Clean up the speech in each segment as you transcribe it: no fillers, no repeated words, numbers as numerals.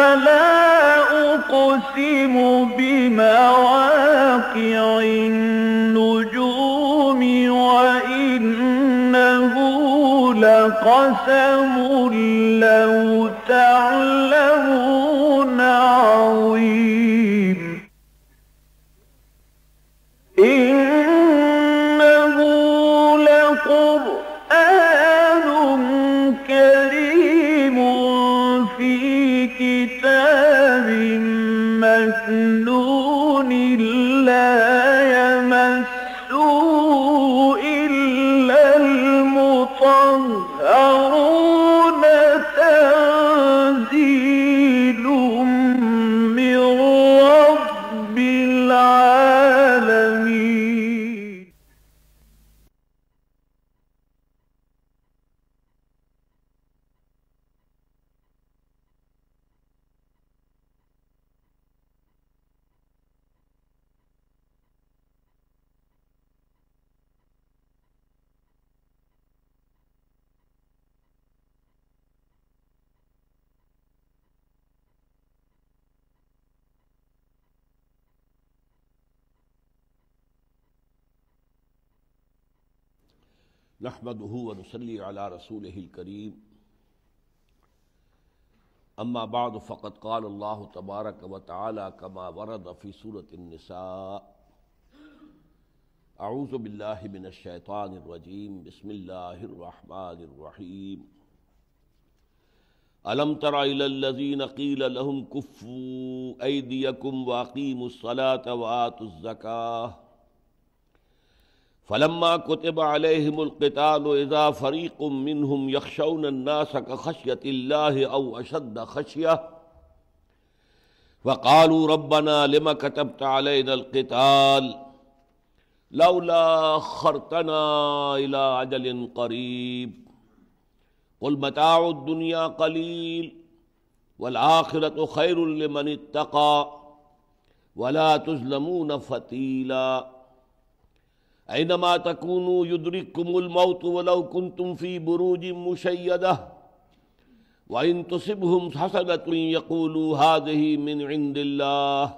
فلا أقسم بمواقع النجوم وإنه لقسم لو تعلمون عظيم إنه لقرآن كريم في كتاب مكنون لا يمسه إلا المطهرون تنزيل من رب العالمين. نحمده ونصلي على رسوله الكريم اما بعد فقد قال الله تبارك وتعالى كما ورد في سورة النساء اعوذ بالله من الشيطان الرجيم بسم الله الرحمن الرحيم الم تر الى الذين قيل لهم كفوا ايديكم واقيموا الصلاة وآتوا الزكاة فلما كتب عليهم القتال إذا فريق منهم يخشون الناس كخشية الله أو أشد خشية وقالوا ربنا لم كتبت علينا القتال لولا أخرتنا إلى أجل قريب قل متاع الدنيا قليل والآخرة خير لمن اتقى ولا تظلمون فتيلا أينما تكونوا يدرككم الموت ولو كنتم في بروج مشيدة وإن تصبهم حسنة يقولوا هذه من عند الله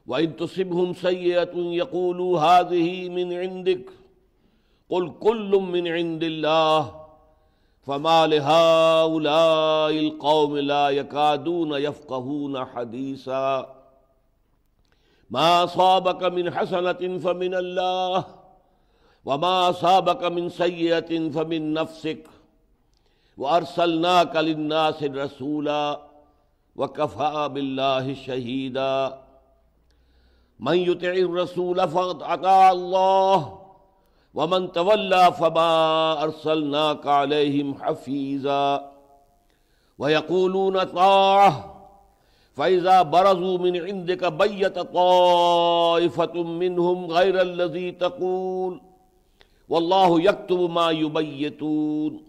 وإن تصبهم سيئة يقولوا هذه من عندك قل كل من عند الله فما لهؤلاء القوم لا يكادون يفقهون حديثا ما أصابك من حسنة فمن الله وما أصابك من سيئة فمن نفسك وأرسلناك للناس رسولا وكفى بالله شهيدا من يطع الرسول فقد أطاع الله ومن تولى فما أرسلناك عليهم حفيظا ويقولون طاعة فإذا برزوا من عندك بيت طائفة منهم غير الذي تقول والله يكتب ما يبيتون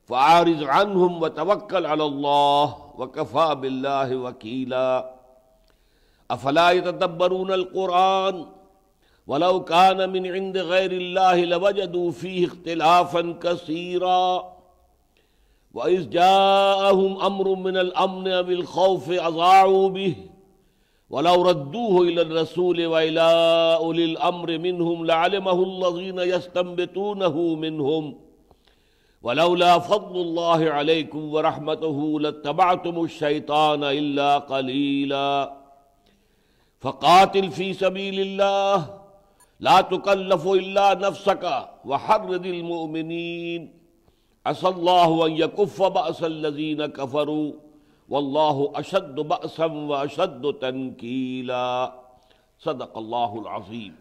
فأعرض عنهم وتوكل على الله وكفى بالله وكيلا أفلا يتدبرون القرآن ولو كان من عند غير الله لوجدوا فيه اختلافا كثيرا وإذ جاءهم أمر من الأمن بالخوف أضاعوا به ولو ردوه إلى الرسول وإلى أولي الأمر منهم لعلمه الذين يستنبطونه منهم ولولا فضل الله عليكم ورحمته لاتبعتم الشيطان إلا قليلا فقاتل في سبيل الله لا تكلف إلا نفسك وحرض المؤمنين عسى الله أن يكف بأس الذين كفروا والله أشد بأسا وأشد تنكيلا صدق الله العظيم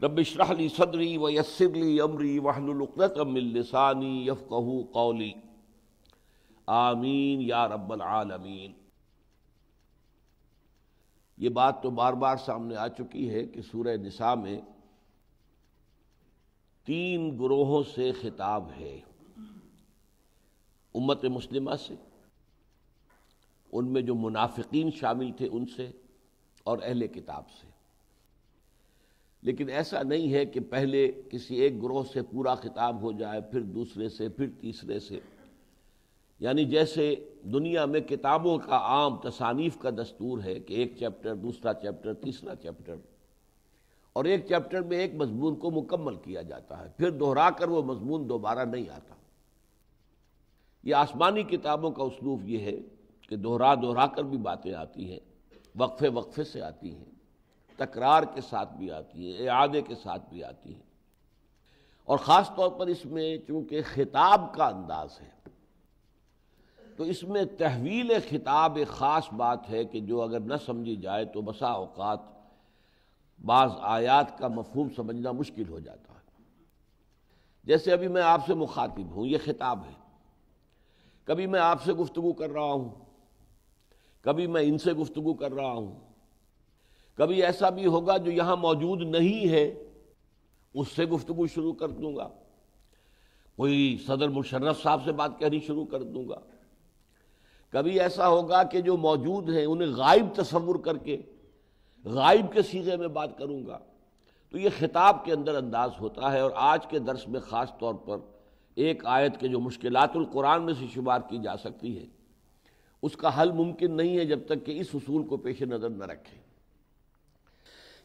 رب اشرح لي صدري ويسر لي أمري واحلل عقدة من لساني يفقهوا قولي آمین یا رب العالمین۔ یہ بات تو بار بار سامنے آ چکی ہے کہ سورہ نساء میں 3 گروہوں سے خطاب ہے، امت مسلمہ سے، ان میں جو منافقین شامل تھے ان سے، اور اہل کتاب سے۔ لیکن ایسا نہیں ہے کہ پہلے کسی ایک گروہ سے پورا خطاب ہو جائے، پھر دوسرے سے، پھر تیسرے سے۔ یعنی جیسے دنیا میں کتابوں کا عام تصانیف کا دستور ہے کہ ایک چیپٹر، دوسرا چیپٹر، تیسرا چیپٹر، اور ایک چیپٹر میں ایک مضمون کو مکمل کیا جاتا ہے، پھر دہرا کر وہ مضمون دوبارہ نہیں آتا۔ یہ آسمانی کتابوں کا اسلوب یہ ہے کہ دہرا دہرا کر بھی باتیں آتی ہیں، وقفے وقفے سے آتی ہیں، تکرار کے ساتھ بھی آتی ہیں، اعادے کے ساتھ بھی آتی ہیں، اور خاص طور پر اس میں چونکہ خطاب کا انداز ہے تو اس میں تحویل خطاب ایک خاص بات ہے کہ جو اگر نہ سمجھی جائے تو بسا اوقات بعض آیات کا مفہوم سمجھنا مشکل ہو جاتا ہے۔ جیسے ابھی میں آپ سے مخاطب ہوں، یہ خطاب ہے، کبھی میں آپ سے گفتگو کر رہا ہوں، کبھی میں ان سے گفتگو کر رہا ہوں، کبھی ایسا بھی ہوگا جو یہاں موجود نہیں ہے اس سے گفتگو شروع کر دوں گا، کوئی صدر مشرف صاحب سے بات کہنی شروع کر دوں گا، کبھی ایسا ہوگا کہ جو موجود ہیں انہیں غائب تصور کر کے غائب کے صیغے میں بات کروں گا۔ تو یہ خطاب کے اندر انداز ہوتا ہے، اور آج کے درس میں خاص طور پر ایک آیت کے جو مشکلات القرآن میں سے شمار کی جا سکتی ہے اس کا حل ممکن نہیں ہے جب تک کہ اس اصول کو پیش نظر نہ رکھیں۔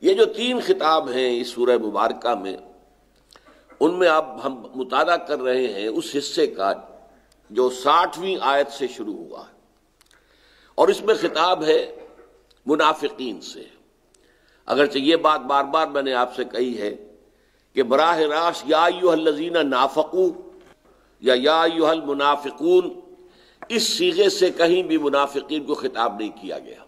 یہ جو 3 خطاب ہیں اس سورہ مبارکہ میں، ان میں اب ہم مطالعہ کر رہے ہیں اس حصے کا جو 60ویں آیت سے شروع ہوا ہے، اور اس میں خطاب ہے منافقین سے۔ اگرچہ یہ بات بار بار میں نے آپ سے کہی ہے کہ براہ راست یا ایھا الذین نافقوا یا ایھا المنافقون اس صیغے سے کہیں بھی منافقین کو خطاب نہیں کیا گیا،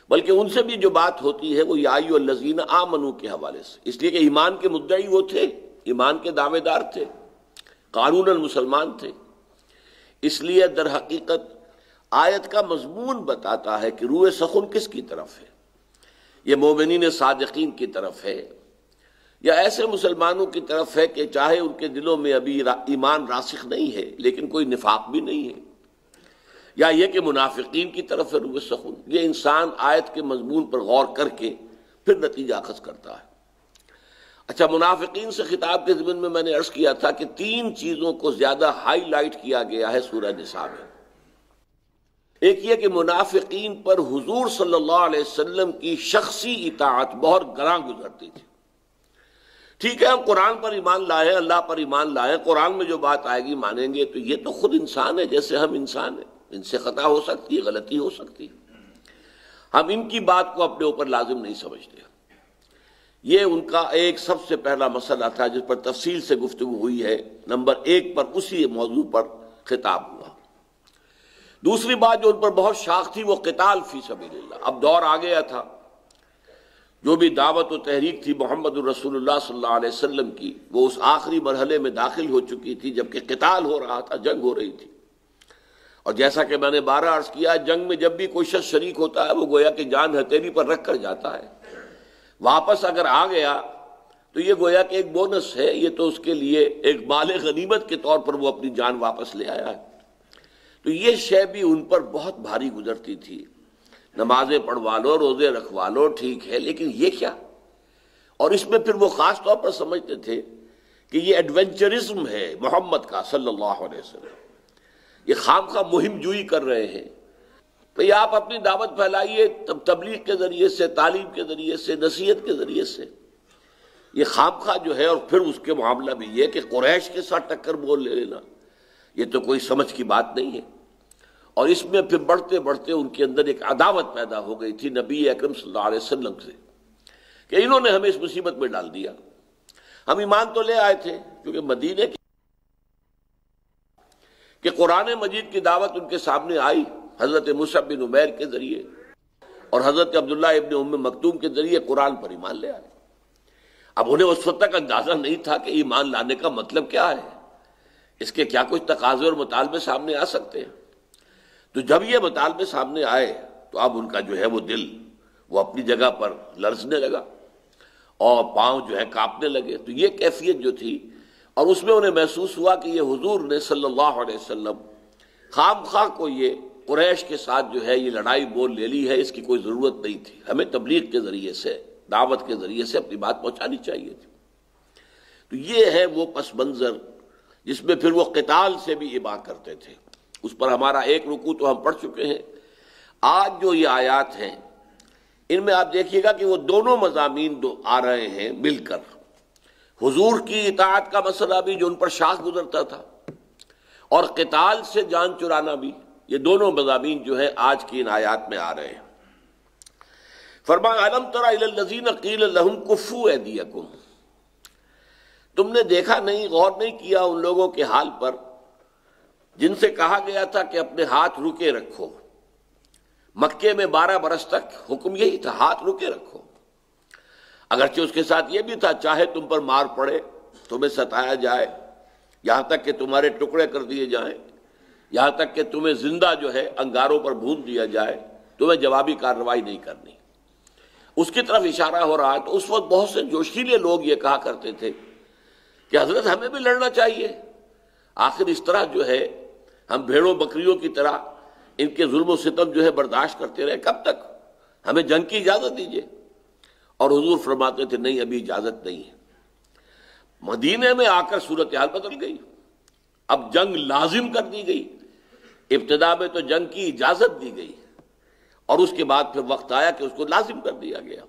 بلکہ ان سے بھی جو بات ہوتی ہے وہ یا ایھا الذین آمنوا کے حوالے سے، اس لیے کہ ایمان کے مدعی وہ تھے، ایمان کے دعوے دار تھے، قانوناً مسلمان تھے۔ اس لیے در حقیقت آیت کا مضمون بتاتا ہے کہ روح سخن کس کی طرف ہے، یہ مومنین صادقین کی طرف ہے یا ایسے مسلمانوں کی طرف ہے کہ چاہے ان کے دلوں میں ابھی ایمان راسخ نہیں ہے لیکن کوئی نفاق بھی نہیں ہے، یا یہ کہ منافقین کی طرف ہے روح سخن۔ یہ انسان آیت کے مضمون پر غور کر کے پھر نتیجہ اخذ کرتا ہے۔ اچھا، منافقین سے خطاب کے ضمن میں میں نے عرض کیا تھا کہ 3 چیزوں کو زیادہ ہائی لائٹ کیا گیا ہے سورہ نساء میں۔ ایک یہ کہ منافقین پر حضور صلی اللہ علیہ وسلم کی شخصی اطاعت بہت گراں گزرتی تھی۔ ٹھیک ہے، ہم قرآن پر ایمان لائے، اللہ پر ایمان لائے، قرآن میں جو بات آئے گی مانیں گے، تو یہ تو خود انسان ہے جیسے ہم انسان ہیں، ان سے خطا ہو سکتی ہے، غلطی ہو سکتی ہے، ہم ان کی بات کو اپنے اوپر لازم نہیں سمجھتے۔ یہ ان کا ایک سب سے پہلا مسئلہ تھا جس پر تفصیل سے گفتگو ہوئی ہے، نمبر 1 پر اسی موضوع پر خطاب ہوا۔ دوسری بات جو ان پر بہت شاخ تھی وہ قتال فی سبیل اللہ۔ اب دور آ گیا تھا، جو بھی دعوت و تحریک تھی محمد الرسول اللہ صلی اللہ علیہ وسلم کی، وہ اس آخری مرحلے میں داخل ہو چکی تھی جبکہ قتال ہو رہا تھا، جنگ ہو رہی تھی۔ اور جیسا کہ میں نے 12 عرض کیا، جنگ میں جب بھی کوئی شخص شریک ہوتا ہے وہ گویا کہ جان ہتھیلی پر رکھ کر جاتا ہے، واپس اگر آ گیا تو یہ گویا کہ ایک بونس ہے، یہ تو اس کے لیے ایک مال غنیمت کے طور پر وہ اپنی جان واپس لے آیا ہے۔ تو یہ شے بھی ان پر بہت بھاری گزرتی تھی۔ نمازیں پڑھوا لو، روزے رکھوا لو، ٹھیک ہے، لیکن یہ کیا؟ اور اس میں پھر وہ خاص طور پر سمجھتے تھے کہ یہ ایڈونچرزم ہے محمد کا صلی اللہ علیہ وسلم، یہ خام خواہ مہم جوئی کر رہے ہیں۔ بھئی آپ اپنی دعوت پھیلائیے تبلیغ کے ذریعے سے، تعلیم کے ذریعے سے، نصیحت کے ذریعے سے، یہ خام خواہ جو ہے۔ اور پھر اس کے معاملہ بھی یہ کہ قریش کے ساتھ ٹکر بول لے لینا، یہ تو کوئی سمجھ کی بات نہیں ہے۔ اور اس میں پھر بڑھتے بڑھتے ان کے اندر ایک عداوت پیدا ہو گئی تھی نبی اکرم صلی اللہ علیہ وسلم سے، کہ انہوں نے ہمیں اس مصیبت میں ڈال دیا۔ ہم ایمان تو لے آئے تھے کیونکہ مدینے کہ قرآن مجید کی دعوت ان کے سامنے آئی حضرت مصعب بن عمیر کے ذریعے اور حضرت عبداللہ ابن ام مکتوم کے ذریعے قرآن پر ایمان لے آئے۔ اب انہیں اس وقت تک اندازہ نہیں تھا کہ ایمان لانے کا مطلب کیا ہے، اس کے کیا کچھ تقاضے اور مطالبے سامنے آ سکتے ہیں۔ تو جب یہ مطالبے سامنے آئے تو اب ان کا جو ہے وہ دل وہ اپنی جگہ پر لرزنے لگا اور پاؤں جو ہے کانپنے لگے۔ تو یہ کیفیت جو تھی، اور اس میں انہیں محسوس ہوا کہ یہ حضور نے صلی اللہ علیہ وسلم خام خواہ کو یہ قریش کے ساتھ جو ہے یہ لڑائی بول لے لی ہے، اس کی کوئی ضرورت نہیں تھی، ہمیں تبلیغ کے ذریعے سے، دعوت کے ذریعے سے اپنی بات پہنچانی چاہیے تھی۔ تو یہ ہے وہ پس منظر جس میں پھر وہ قتال سے بھی ابا کرتے تھے۔ اس پر ہمارا ایک رکوع تو ہم پڑھ چکے ہیں۔ آج جو یہ آیات ہیں ان میں آپ دیکھیے گا کہ وہ دونوں مضامین آ رہے ہیں مل کر، حضور کی اطاعت کا مسئلہ بھی جو ان پر شاخ گزرتا تھا، اور قتال سے جان چرانا بھی، یہ دونوں مضامین جو ہے آج کی ان آیات میں آ رہے ہیں۔ فرمایا الم تر الی الذین قیل لہم کفوا ایدیکم، تم نے دیکھا نہیں، غور نہیں کیا ان لوگوں کے حال پر جن سے کہا گیا تھا کہ اپنے ہاتھ رکے رکھو۔ مکے میں 12 برس تک حکم یہی تھا، ہاتھ رکے رکھو، اگرچہ اس کے ساتھ یہ بھی تھا چاہے تم پر مار پڑے، تمہیں ستایا جائے، یہاں تک کہ تمہارے ٹکڑے کر دیے جائیں، یہاں تک کہ تمہیں زندہ جو ہے انگاروں پر بھون دیا جائے، تمہیں جوابی کارروائی نہیں کرنی، اس کی طرف اشارہ ہو رہا ہے۔ تو اس وقت بہت سے جوشیلے لوگ یہ کہا کرتے تھے کہ حضرت ہمیں بھی لڑنا چاہیے، آخر اس طرح جو ہے ہم بھیڑوں بکریوں کی طرح ان کے ظلم و ستم جو ہے برداشت کرتے رہے کب تک، ہمیں جنگ کی اجازت دیجیے۔ اور حضور فرماتے تھے نہیں، ابھی اجازت نہیں ہے۔ مدینے میں آ کر صورتحال بدل گئی، اب جنگ لازم کر دی گئی، ابتدا میں تو جنگ کی اجازت دی گئی اور اس کے بعد پھر وقت آیا کہ اس کو لازم کر دیا گیا۔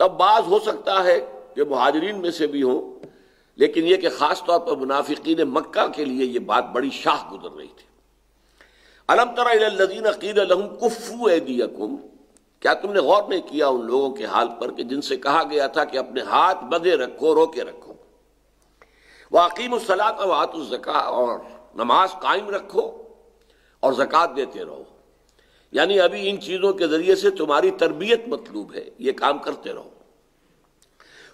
تب بعض ہو سکتا ہے کہ مہاجرین میں سے بھی ہوں، لیکن یہ کہ خاص طور پر منافقین مکہ کے لیے یہ بات بڑی شاخ گزر رہی تھی۔ الم تر الی الذین قیل لہم کفوا ایدیکم، کیا تم نے غور نہیں کیا ان لوگوں کے حال پر کہ جن سے کہا گیا تھا کہ اپنے ہاتھ بندھے رکھو، روکے رکھو، وَأَقِیمُوا الصَّلَاةَ وَآتُوا الزَّکَاةَ، اور نماز قائم رکھو اور زکوٰۃ دیتے رہو، یعنی ابھی ان چیزوں کے ذریعے سے تمہاری تربیت مطلوب ہے، یہ کام کرتے رہو۔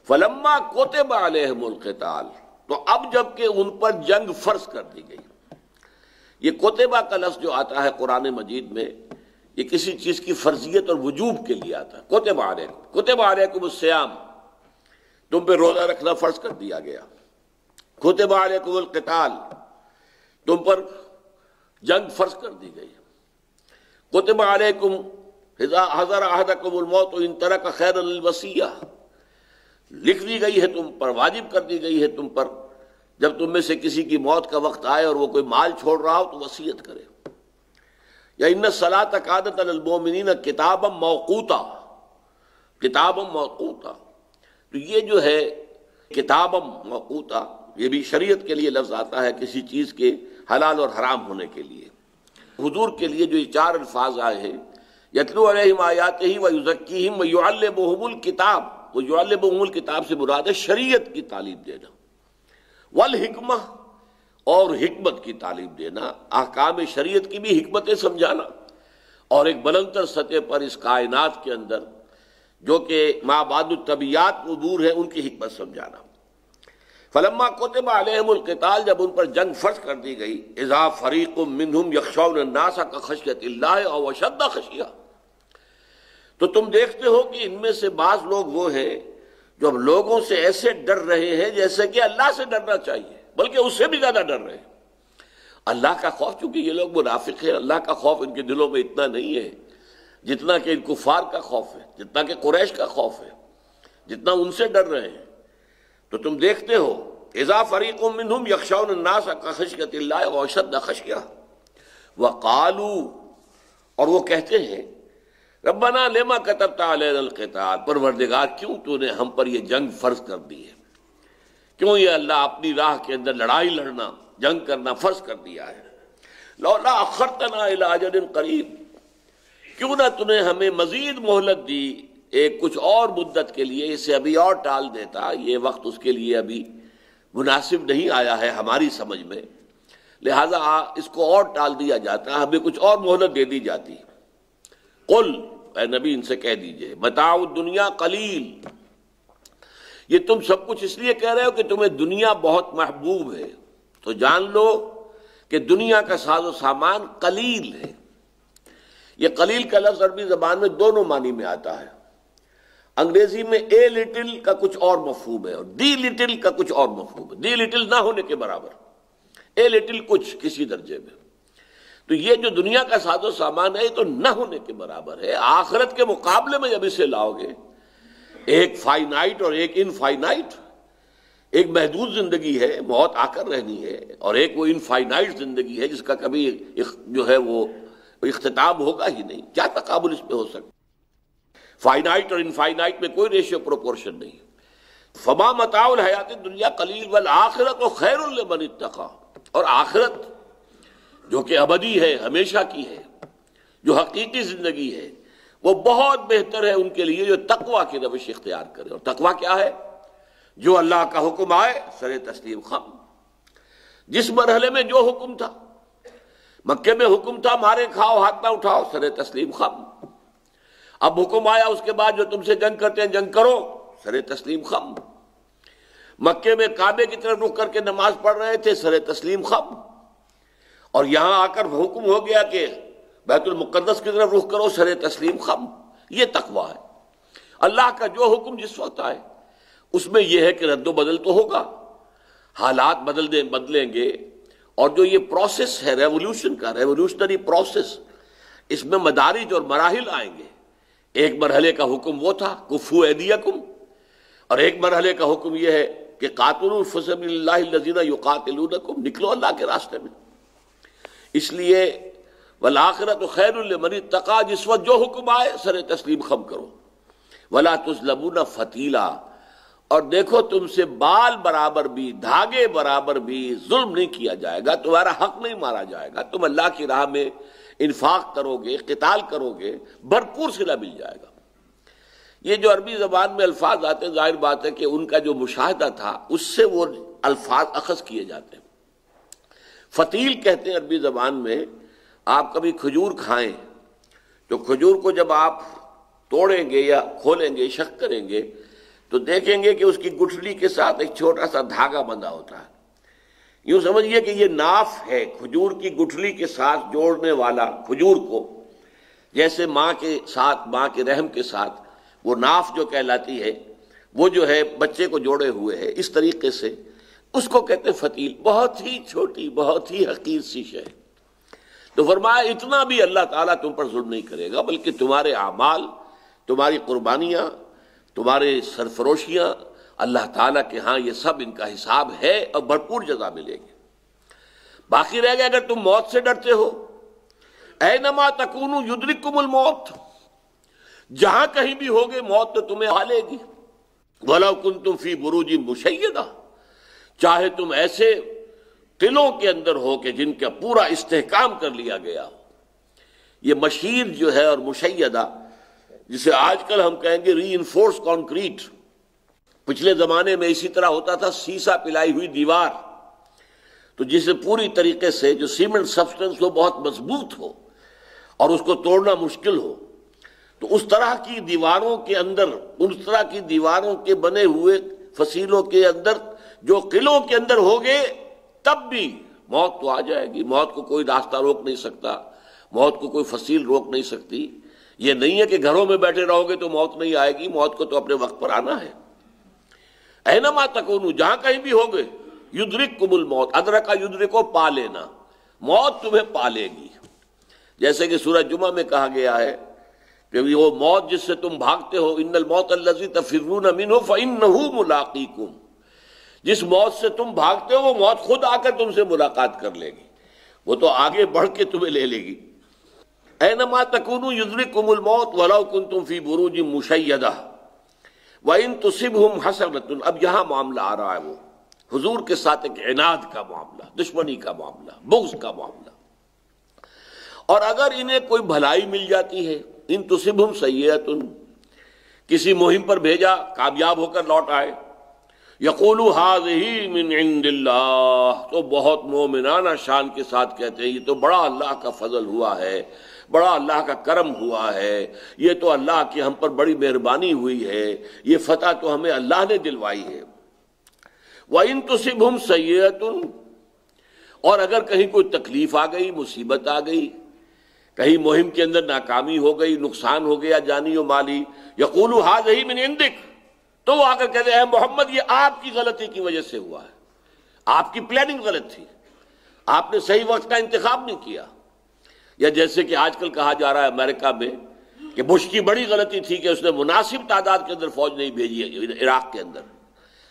فَلَمَّا كُتِبَ عَلَيْهِمُ الْقِتَالُ، تو اب جب کہ ان پر جنگ فرض کر دی گئی، یہ کوتبہ کا لفظ جو آتا ہے قرآن مجید میں یہ کسی چیز کی فرضیت اور وجوب کے لیے آتا ہے۔ کتب علیکم الصیام، تم پہ روزہ رکھنا فرض کر دیا گیا۔ کتب علیکم القتال، تم پر جنگ فرض کر دی گئی۔ کتب علیکم اذا حضر احدکم الموت ان ترک خیرا الوصیہ، لکھ دی گئی ہے تم پر، واجب کر دی گئی ہے تم پر، جب تم میں سے کسی کی موت کا وقت آئے اور وہ کوئی مال چھوڑ رہا ہو تو وصیت کرے۔ یا ان الصلاۃ کانت علی المؤمنین کتابا موقوتا، کتابا موقوتا، تو یہ جو ہے کتابا موقوتا یہ بھی شریعت کے لیے لفظ آتا ہے کسی چیز کے حلال اور حرام ہونے کے لیے۔ حضور کے لیے جو یہ 4 الفاظ آئے ہیں، یتلو علیہم آیاتہ ویزکیہم ویعلمہم الکتاب، ویعلمہم الکتاب سے مراد ہے شریعت کی تعلیم دینا، والحکمہ، اور حکمت کی تعلیم دینا، احکام شریعت کی بھی حکمتیں سمجھانا، اور ایک بلندتر سطح پر اس کائنات کے اندر جو کہ مابعد الطبیعات امور ہے ان کی حکمت سمجھانا۔ فلما کتب علیہم القتال، جب ان پر جنگ فرض کر دی گئی، اذا فریق منہم یخشون الناس کخشیۃ اللہ او اشد خشیہ، تو تم دیکھتے ہو کہ ان میں سے بعض لوگ وہ ہیں جو اب لوگوں سے ایسے ڈر رہے ہیں جیسے کہ اللہ سے ڈرنا چاہیے، بلکہ اس سے بھی زیادہ ڈر رہے ہیں۔ اللہ کا خوف، چونکہ یہ لوگ منافق ہیں، اللہ کا خوف ان کے دلوں میں اتنا نہیں ہے جتنا کہ ان کفار کا خوف ہے، جتنا کہ قریش کا خوف ہے، جتنا ان سے ڈر رہے ہیں۔ تو تم دیکھتے ہو اذا فریق منہم یخشون الناس کخشیۃ اللہ واشد خشیہ، وقالوا، اور وہ کہتے ہیں ربنا لما کتبت علینا القتال، پروردگار کیوں تو نے ہم پر یہ جنگ فرض کر دی ہے، کیوں یہ اللہ اپنی راہ کے اندر لڑائی لڑنا، جنگ کرنا فرض کر دیا ہے۔ لولا اخرتنا الی اجل قریب، کیوں نہ تو نے ہمیں مزید مہلت دی ایک کچھ اور مدت کے لیے، اسے ابھی اور ٹال دیتا، یہ وقت اس کے لیے ابھی مناسب نہیں آیا ہے ہماری سمجھ میں، لہذا اس کو اور ٹال دیا جاتا، ہمیں کچھ اور مہلت دے دی جاتی۔ قل، اے نبی ان سے کہہ دیجئے، متاع الدنیا قلیل، یہ تم سب کچھ اس لیے کہہ رہے ہو کہ تمہیں دنیا بہت محبوب ہے، تو جان لو کہ دنیا کا ساز و سامان قلیل ہے۔ یہ قلیل کا لفظ عربی زبان میں دونوں معنی میں آتا ہے، انگریزی میں اے لٹل کا کچھ اور مفہوم ہے اور دی لٹل کا کچھ اور مفہوم ہے، دی لٹل نہ ہونے کے برابر، اے لٹل کچھ کسی درجے میں۔ تو یہ جو دنیا کا ساز و سامان ہے یہ تو نہ ہونے کے برابر ہے، آخرت کے مقابلے میں جب اسے لاؤ گے، ایک فائنائٹ اور ایک انفائنائٹ، ایک محدود زندگی ہے، موت آ کر رہنی ہے، اور ایک وہ انفائنائٹ زندگی ہے جس کا کبھی جو ہے وہ اختتام ہوگا ہی نہیں. کیا تقابل اس میں ہو سکتا؟ فائنائٹ اور انفائنائٹ میں کوئی ریشیو پروپورشن نہیں. فما متاع الحیات الدنیا قلیل والآخرۃ خیر لمن اتقی، اور آخرت جو کہ ابدی ہے، ہمیشہ کی ہے، جو حقیقی زندگی ہے، وہ بہت بہتر ہے ان کے لیے جو تقوی کی روش اختیار کرے. اور تقوی کیا ہے؟ جو اللہ کا حکم آئے سر تسلیم خم. جس مرحلے میں جو حکم تھا، مکے میں حکم تھا مارے کھاؤ ہاتھ نہ اٹھاؤ، سر تسلیم خم. اب حکم آیا اس کے بعد جو تم سے جنگ کرتے ہیں جنگ کرو، سر تسلیم خم. مکے میں کعبے کی طرف رخ کر کے نماز پڑھ رہے تھے، سر تسلیم خم. اور یہاں آ کر حکم ہو گیا کہ بیت المقدس کی طرف رخ کرو، سر تسلیم خم. یہ تقویٰ ہے. اللہ کا جو حکم جس وقت آئے اس میں یہ ہے کہ رد و بدل تو ہوگا، حالات بدلیں گے، اور جو یہ پروسیس ہے ریولوشن کا، ریولوشنری پروسیس، اس میں مدارج اور مراحل آئیں گے. ایک مرحلے کا حکم وہ تھا کفو ایدیکم، اور ایک مرحلے کا حکم یہ ہے کہ قاتلوا فی سبیل اللہ الذین یقاتلونکم، نکلو اللہ کے راستے میں. اس لیے والآخرۃ خیر لمن اتقی، جس وقت جو حکم آئے سر تسلیم خم کرو. ولا تظلمون فتیلا، اور دیکھو تم سے بال برابر بھی، دھاگے برابر بھی ظلم نہیں کیا جائے گا، تمہارا حق نہیں مارا جائے گا. تم اللہ کی راہ میں انفاق کرو گے، قتال کرو گے، بھرپور صلہ مل جائے گا. یہ جو عربی زبان میں الفاظ آتے ہیں، ظاہر بات ہے کہ ان کا جو مشاہدہ تھا اس سے وہ الفاظ اخذ کیے جاتے ہیں. فتیل کہتے ہیں عربی زبان میں. آپ کبھی کھجور کھائیں تو کھجور کو جب آپ توڑیں گے یا کھولیں گے، شق کریں گے، تو دیکھیں گے کہ اس کی گٹھلی کے ساتھ ایک چھوٹا سا دھاگا بندھا ہوتا ہے. یوں سمجھیے کہ یہ ناف ہے کھجور کی گٹھلی کے ساتھ جوڑنے والا. کھجور کو جیسے ماں کے ساتھ، ماں کے رحم کے ساتھ وہ ناف جو کہلاتی ہے، وہ جو ہے بچے کو جوڑے ہوئے ہے، اس طریقے سے اس کو کہتے ہیں فتیل. بہت ہی چھوٹی، بہت ہی حقیر سی شے. تو فرمایا اتنا بھی اللہ تعالیٰ تم پر ظلم نہیں کرے گا، بلکہ تمہارے اعمال، تمہاری قربانیاں، تمہارے سرفروشیاں اللہ تعالیٰ کے ہاں یہ سب ان کا حساب ہے اور بھرپور جزا ملے گی. باقی رہ گیا اگر تم موت سے ڈرتے ہو، اینما تکونوا یدرککم الموت، جہاں کہیں بھی ہوگے موت تو تمہیں آ لے گی. وَلَوْ كُنْتُمْ فِي بُرُوجٍ مُشَيَّدَةٍ، چاہے تم ایسے قلعوں کے اندر ہو کہ جن کا پورا استحکام کر لیا گیا. یہ مشیر جو ہے اور مشیدہ، جسے آج کل ہم کہیں گے ری انفورس کانکریٹ، پچھلے زمانے میں اسی طرح ہوتا تھا، سیسا پلائی ہوئی دیوار، تو جسے پوری طریقے سے جو سیمنٹ سبسٹنس وہ بہت مضبوط ہو اور اس کو توڑنا مشکل ہو، تو اس طرح کی دیواروں کے اندر، اس طرح کی دیواروں کے بنے ہوئے فصیلوں کے اندر جو قلعوں کے اندر ہوگے، تب بھی موت تو آ جائے گی. موت کو کوئی راستہ روک نہیں سکتا، موت کو کوئی فصیل روک نہیں سکتی. یہ نہیں ہے کہ گھروں میں بیٹھے رہو گے تو موت نہیں آئے گی، موت کو تو اپنے وقت پر آنا ہے. اینما تکونوا، جہاں کہیں بھی ہوگے، یدرککم الموت، ادرکا یدرکو، پا لینا، موت تمہیں پا لے گی. جیسے کہ سورہ جمعہ میں کہا گیا ہے کہ وہ موت جس سے تم بھاگتے ہو، ان الموت الذی تفرون منہ فانہ ملاقیکم، جس موت سے تم بھاگتے ہو وہ موت خود آ کر تم سے ملاقات کر لے گی، وہ تو آگے بڑھ کے تمہیں لے لے گی. اینما تکونوا یدرککم الموت ولو کنتم فی بروج مشیدہ وان تصبہم حسنۃ. اب یہاں معاملہ آ رہا ہے وہ حضور کے ساتھ ایک عناد کا معاملہ، دشمنی کا معاملہ، بغض کا معاملہ. اور اگر انہیں کوئی بھلائی مل جاتی ہے، ان تصبہم سیئۃ، کسی مہم پر بھیجا، کامیاب ہو کر لوٹ آئے، یقولوا ھذہ من عند اللہ، تو بہت مومنانہ شان کے ساتھ کہتے ہیں یہ تو بڑا اللہ کا فضل ہوا ہے، بڑا اللہ کا کرم ہوا ہے، یہ تو اللہ کی ہم پر بڑی مہربانی ہوئی ہے، یہ فتح تو ہمیں اللہ نے دلوائی ہے. وَإِن تُصِبْهُمْ سَيِّئَةٌ، اور اگر کہیں کوئی تکلیف آ گئی، مصیبت آ گئی، کہیں مہم کے اندر ناکامی ہو گئی، نقصان ہو گیا جانی و مالی، یقولوا ھذہ من عندک، تو وہ آ کر کہتے ہیں اے محمد یہ آپ کی غلطی کی وجہ سے ہوا ہے، آپ کی پلاننگ غلط تھی، آپ نے صحیح وقت کا انتخاب نہیں کیا. یا جیسے کہ آج کل کہا جا رہا ہے امریکہ میں کہ بش کی بڑی غلطی تھی کہ اس نے مناسب تعداد کے اندر فوج نہیں بھیجی عراق کے اندر.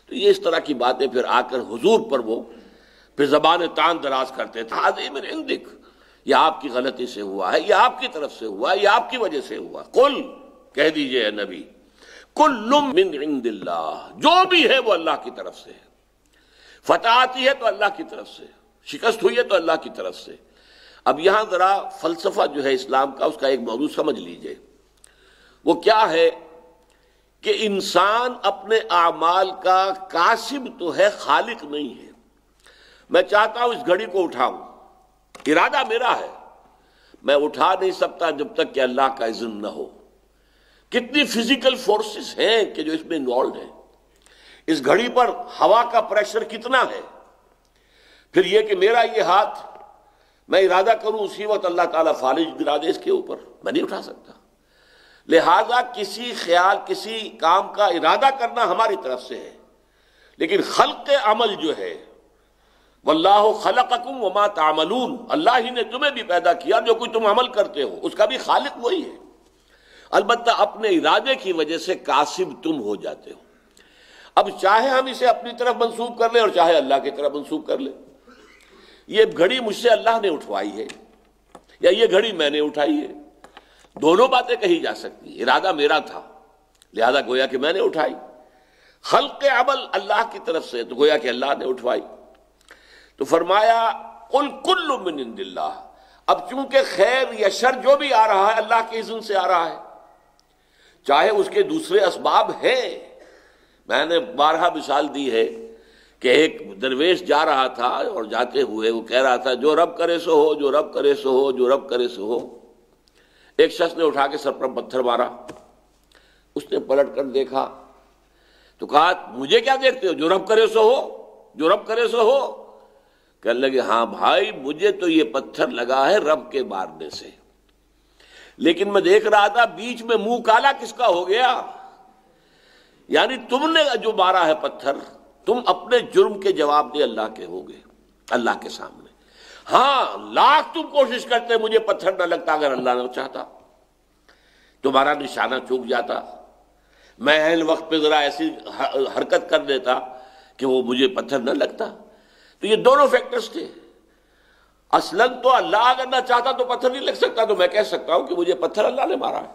تو یہ اس طرح کی باتیں پھر آ کر حضور پر وہ پھر زبان تان دراز کرتے تھے، حاضر من عندک، یہ آپ کی غلطی سے ہوا ہے، یہ آپ کی طرف سے ہوا ہے، یہ آپ کی وجہ سے ہوا۔ قل، کہہ دیجئے اے نبی، کل من عند اللہ، جو بھی ہے وہ اللہ کی طرف سے ہے، فتح آتی ہے تو اللہ کی طرف سے، شکست ہوئی ہے تو اللہ کی طرف سے۔ اب یہاں ذرا فلسفہ جو ہے اسلام کا، اس کا ایک موضوع سمجھ لیجئے، وہ کیا ہے کہ انسان اپنے اعمال کا کاسب تو ہے، خالق نہیں ہے۔ میں چاہتا ہوں اس گھڑی کو اٹھاؤں، ارادہ میرا ہے، میں اٹھا نہیں سکتا جب تک کہ اللہ کا اذن نہ ہو۔ کتنی فزیکل فورسز ہیں کہ جو اس میں انوالوڈ ہیں، اس گھڑی پر ہوا کا پریشر کتنا ہے، پھر یہ کہ میرا یہ ہاتھ میں ارادہ کروں اسی وقت اللہ تعالیٰ فالج گرا دے اس کے اوپر، میں نہیں اٹھا سکتا۔ لہذا کسی خیال، کسی کام کا ارادہ کرنا ہماری طرف سے ہے، لیکن خلق عمل جو ہے، واللہ خلقکم وما تعملون، اللہ ہی نے تمہیں بھی پیدا کیا، جو کوئی تم عمل کرتے ہو اس کا بھی خالق وہی ہے۔ البتہ اپنے ارادے کی وجہ سے کاسب تم ہو جاتے ہو۔ اب چاہے ہم اسے اپنی طرف منسوب کر لیں اور چاہے اللہ کی طرف منسوب کر لیں، یہ گھڑی مجھ سے اللہ نے اٹھوائی ہے یا یہ گھڑی میں نے اٹھائی ہے، دونوں باتیں کہی جا سکتی ہیں۔ ارادہ میرا تھا لہذا گویا کہ میں نے اٹھائی، خلق عمل اللہ کی طرف سے تو گویا کہ اللہ نے اٹھوائی۔ تو فرمایا قل کل من عند اللہ، اب چونکہ خیر یا شر جو بھی آ رہا ہے اللہ کے اذن سے آ رہا ہے، چاہے اس کے دوسرے اسباب ہیں۔ میں نے بارہا مثال دی ہے کہ ایک درویش جا رہا تھا اور جاتے ہوئے وہ کہہ رہا تھا جو رب کرے سو ہو، جو رب کرے سو ہو، جو رب کرے سو ہو۔ ایک شخص نے اٹھا کے سر پر پتھر مارا، اس نے پلٹ کر دیکھا تو کہا مجھے کیا دیکھتے ہو، جو رب کرے سو ہو، جو رب کرے سو ہو۔ کہنے لگے ہاں بھائی مجھے تو یہ پتھر لگا ہے رب کے مارنے سے، لیکن میں دیکھ رہا تھا بیچ میں منہ کالا کس کا ہو گیا، یعنی تم نے جو مارا ہے پتھر، تم اپنے جرم کے جواب دے اللہ کے ہوگے، اللہ کے سامنے۔ ہاں لاکھ تم کوشش کرتے مجھے پتھر نہ لگتا، اگر اللہ نے چاہتا تمہارا نشانہ چوک جاتا، میں عین وقت پہ ذرا ایسی حرکت کر دیتا کہ وہ مجھے پتھر نہ لگتا۔ تو یہ دونوں فیکٹرز تھے۔ اصلاً تو اللہ اگر نہ چاہتا تو پتھر نہیں لگ سکتا، تو میں کہہ سکتا ہوں کہ مجھے پتھر اللہ نے مارا ہے،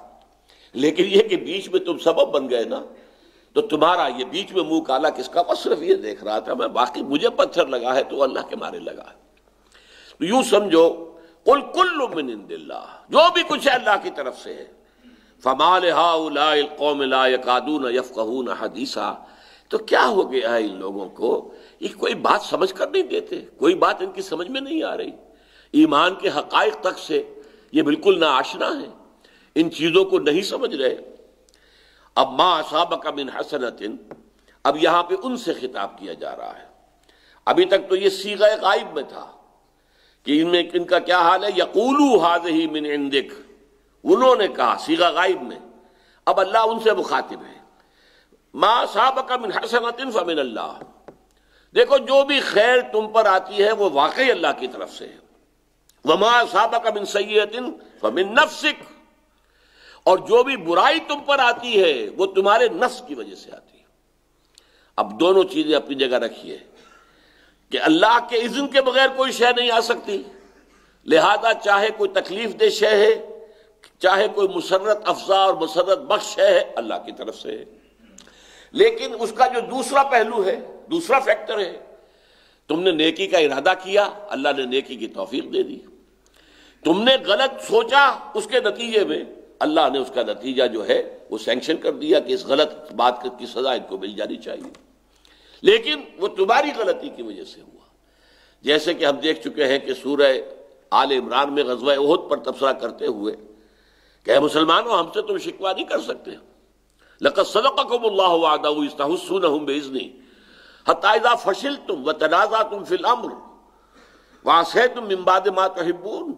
لیکن یہ کہ بیچ میں تم سبب بن گئے نا، تو تمہارا یہ بیچ میں منہ کالا کس کا، بس صرف یہ دیکھ رہا تھا میں، باقی مجھے پتھر لگا ہے تو اللہ کے مارے لگا ہے۔ تو یوں سمجھو قل کل من عند اللہ، جو بھی کچھ ہے اللہ کی طرف سے ہے۔ فما لہؤلاء القوم لا یکادون یفقہون حدیثا، تو کیا ہو گیا ہے ان لوگوں کو، یہ کوئی بات سمجھ کر نہیں دیتے، کوئی بات ان کی سمجھ میں نہیں آ رہی، ایمان کے حقائق تک سے یہ بالکل ناآشنا ہے، ان چیزوں کو نہیں سمجھ رہے۔ اب ما اصابک من حسنۃ، اب یہاں پہ ان سے خطاب کیا جا رہا ہے۔ ابھی تک تو یہ صیغہ غائب میں تھا کہ ان کا کیا حال ہے، یقولوا ھذہ من عندک، انہوں نے کہا صیغہ غائب میں، اب اللہ ان سے مخاطب ہے۔ ما اصابک من حسنۃ فمن اللہ، دیکھو جو بھی خیر تم پر آتی ہے وہ واقعی اللہ کی طرف سے ہے، وما اصابک من سیئۃ فمن نفسک، اور جو بھی برائی تم پر آتی ہے وہ تمہارے نفس کی وجہ سے آتی ہے۔ اب دونوں چیزیں اپنی جگہ رکھیے کہ اللہ کے اذن کے بغیر کوئی شے نہیں آ سکتی، لہذا چاہے کوئی تکلیف دہ شے ہے، چاہے کوئی مسرت افزا اور مسرت بخش شے ہے، اللہ کی طرف سے ہے۔ لیکن اس کا جو دوسرا پہلو ہے، دوسرا فیکٹر ہے، تم نے نیکی کا ارادہ کیا، اللہ نے نیکی کی توفیق دے دی، تم نے غلط سوچا، اس کے نتیجے میں اللہ نے اس کا نتیجہ جو ہے وہ سینکشن کر دیا کہ اس غلط بات کی سزا ان کو مل جانی چاہیے، لیکن وہ تمہاری غلطی کی وجہ سے ہوا۔ جیسے کہ ہم دیکھ چکے ہیں کہ سورہ آل عمران میں غزوہ احد پر تبصرہ کرتے ہوئے کہ اے مسلمانوں ہم سے تم شکوہ نہیں کر سکتے، لقد صدقکم اللہ وعدہ اذ تحسونہم بإذنہ حتی اذا فشلتم وتنازعتم فی الامر وعصیتم من بعد ما تحبون،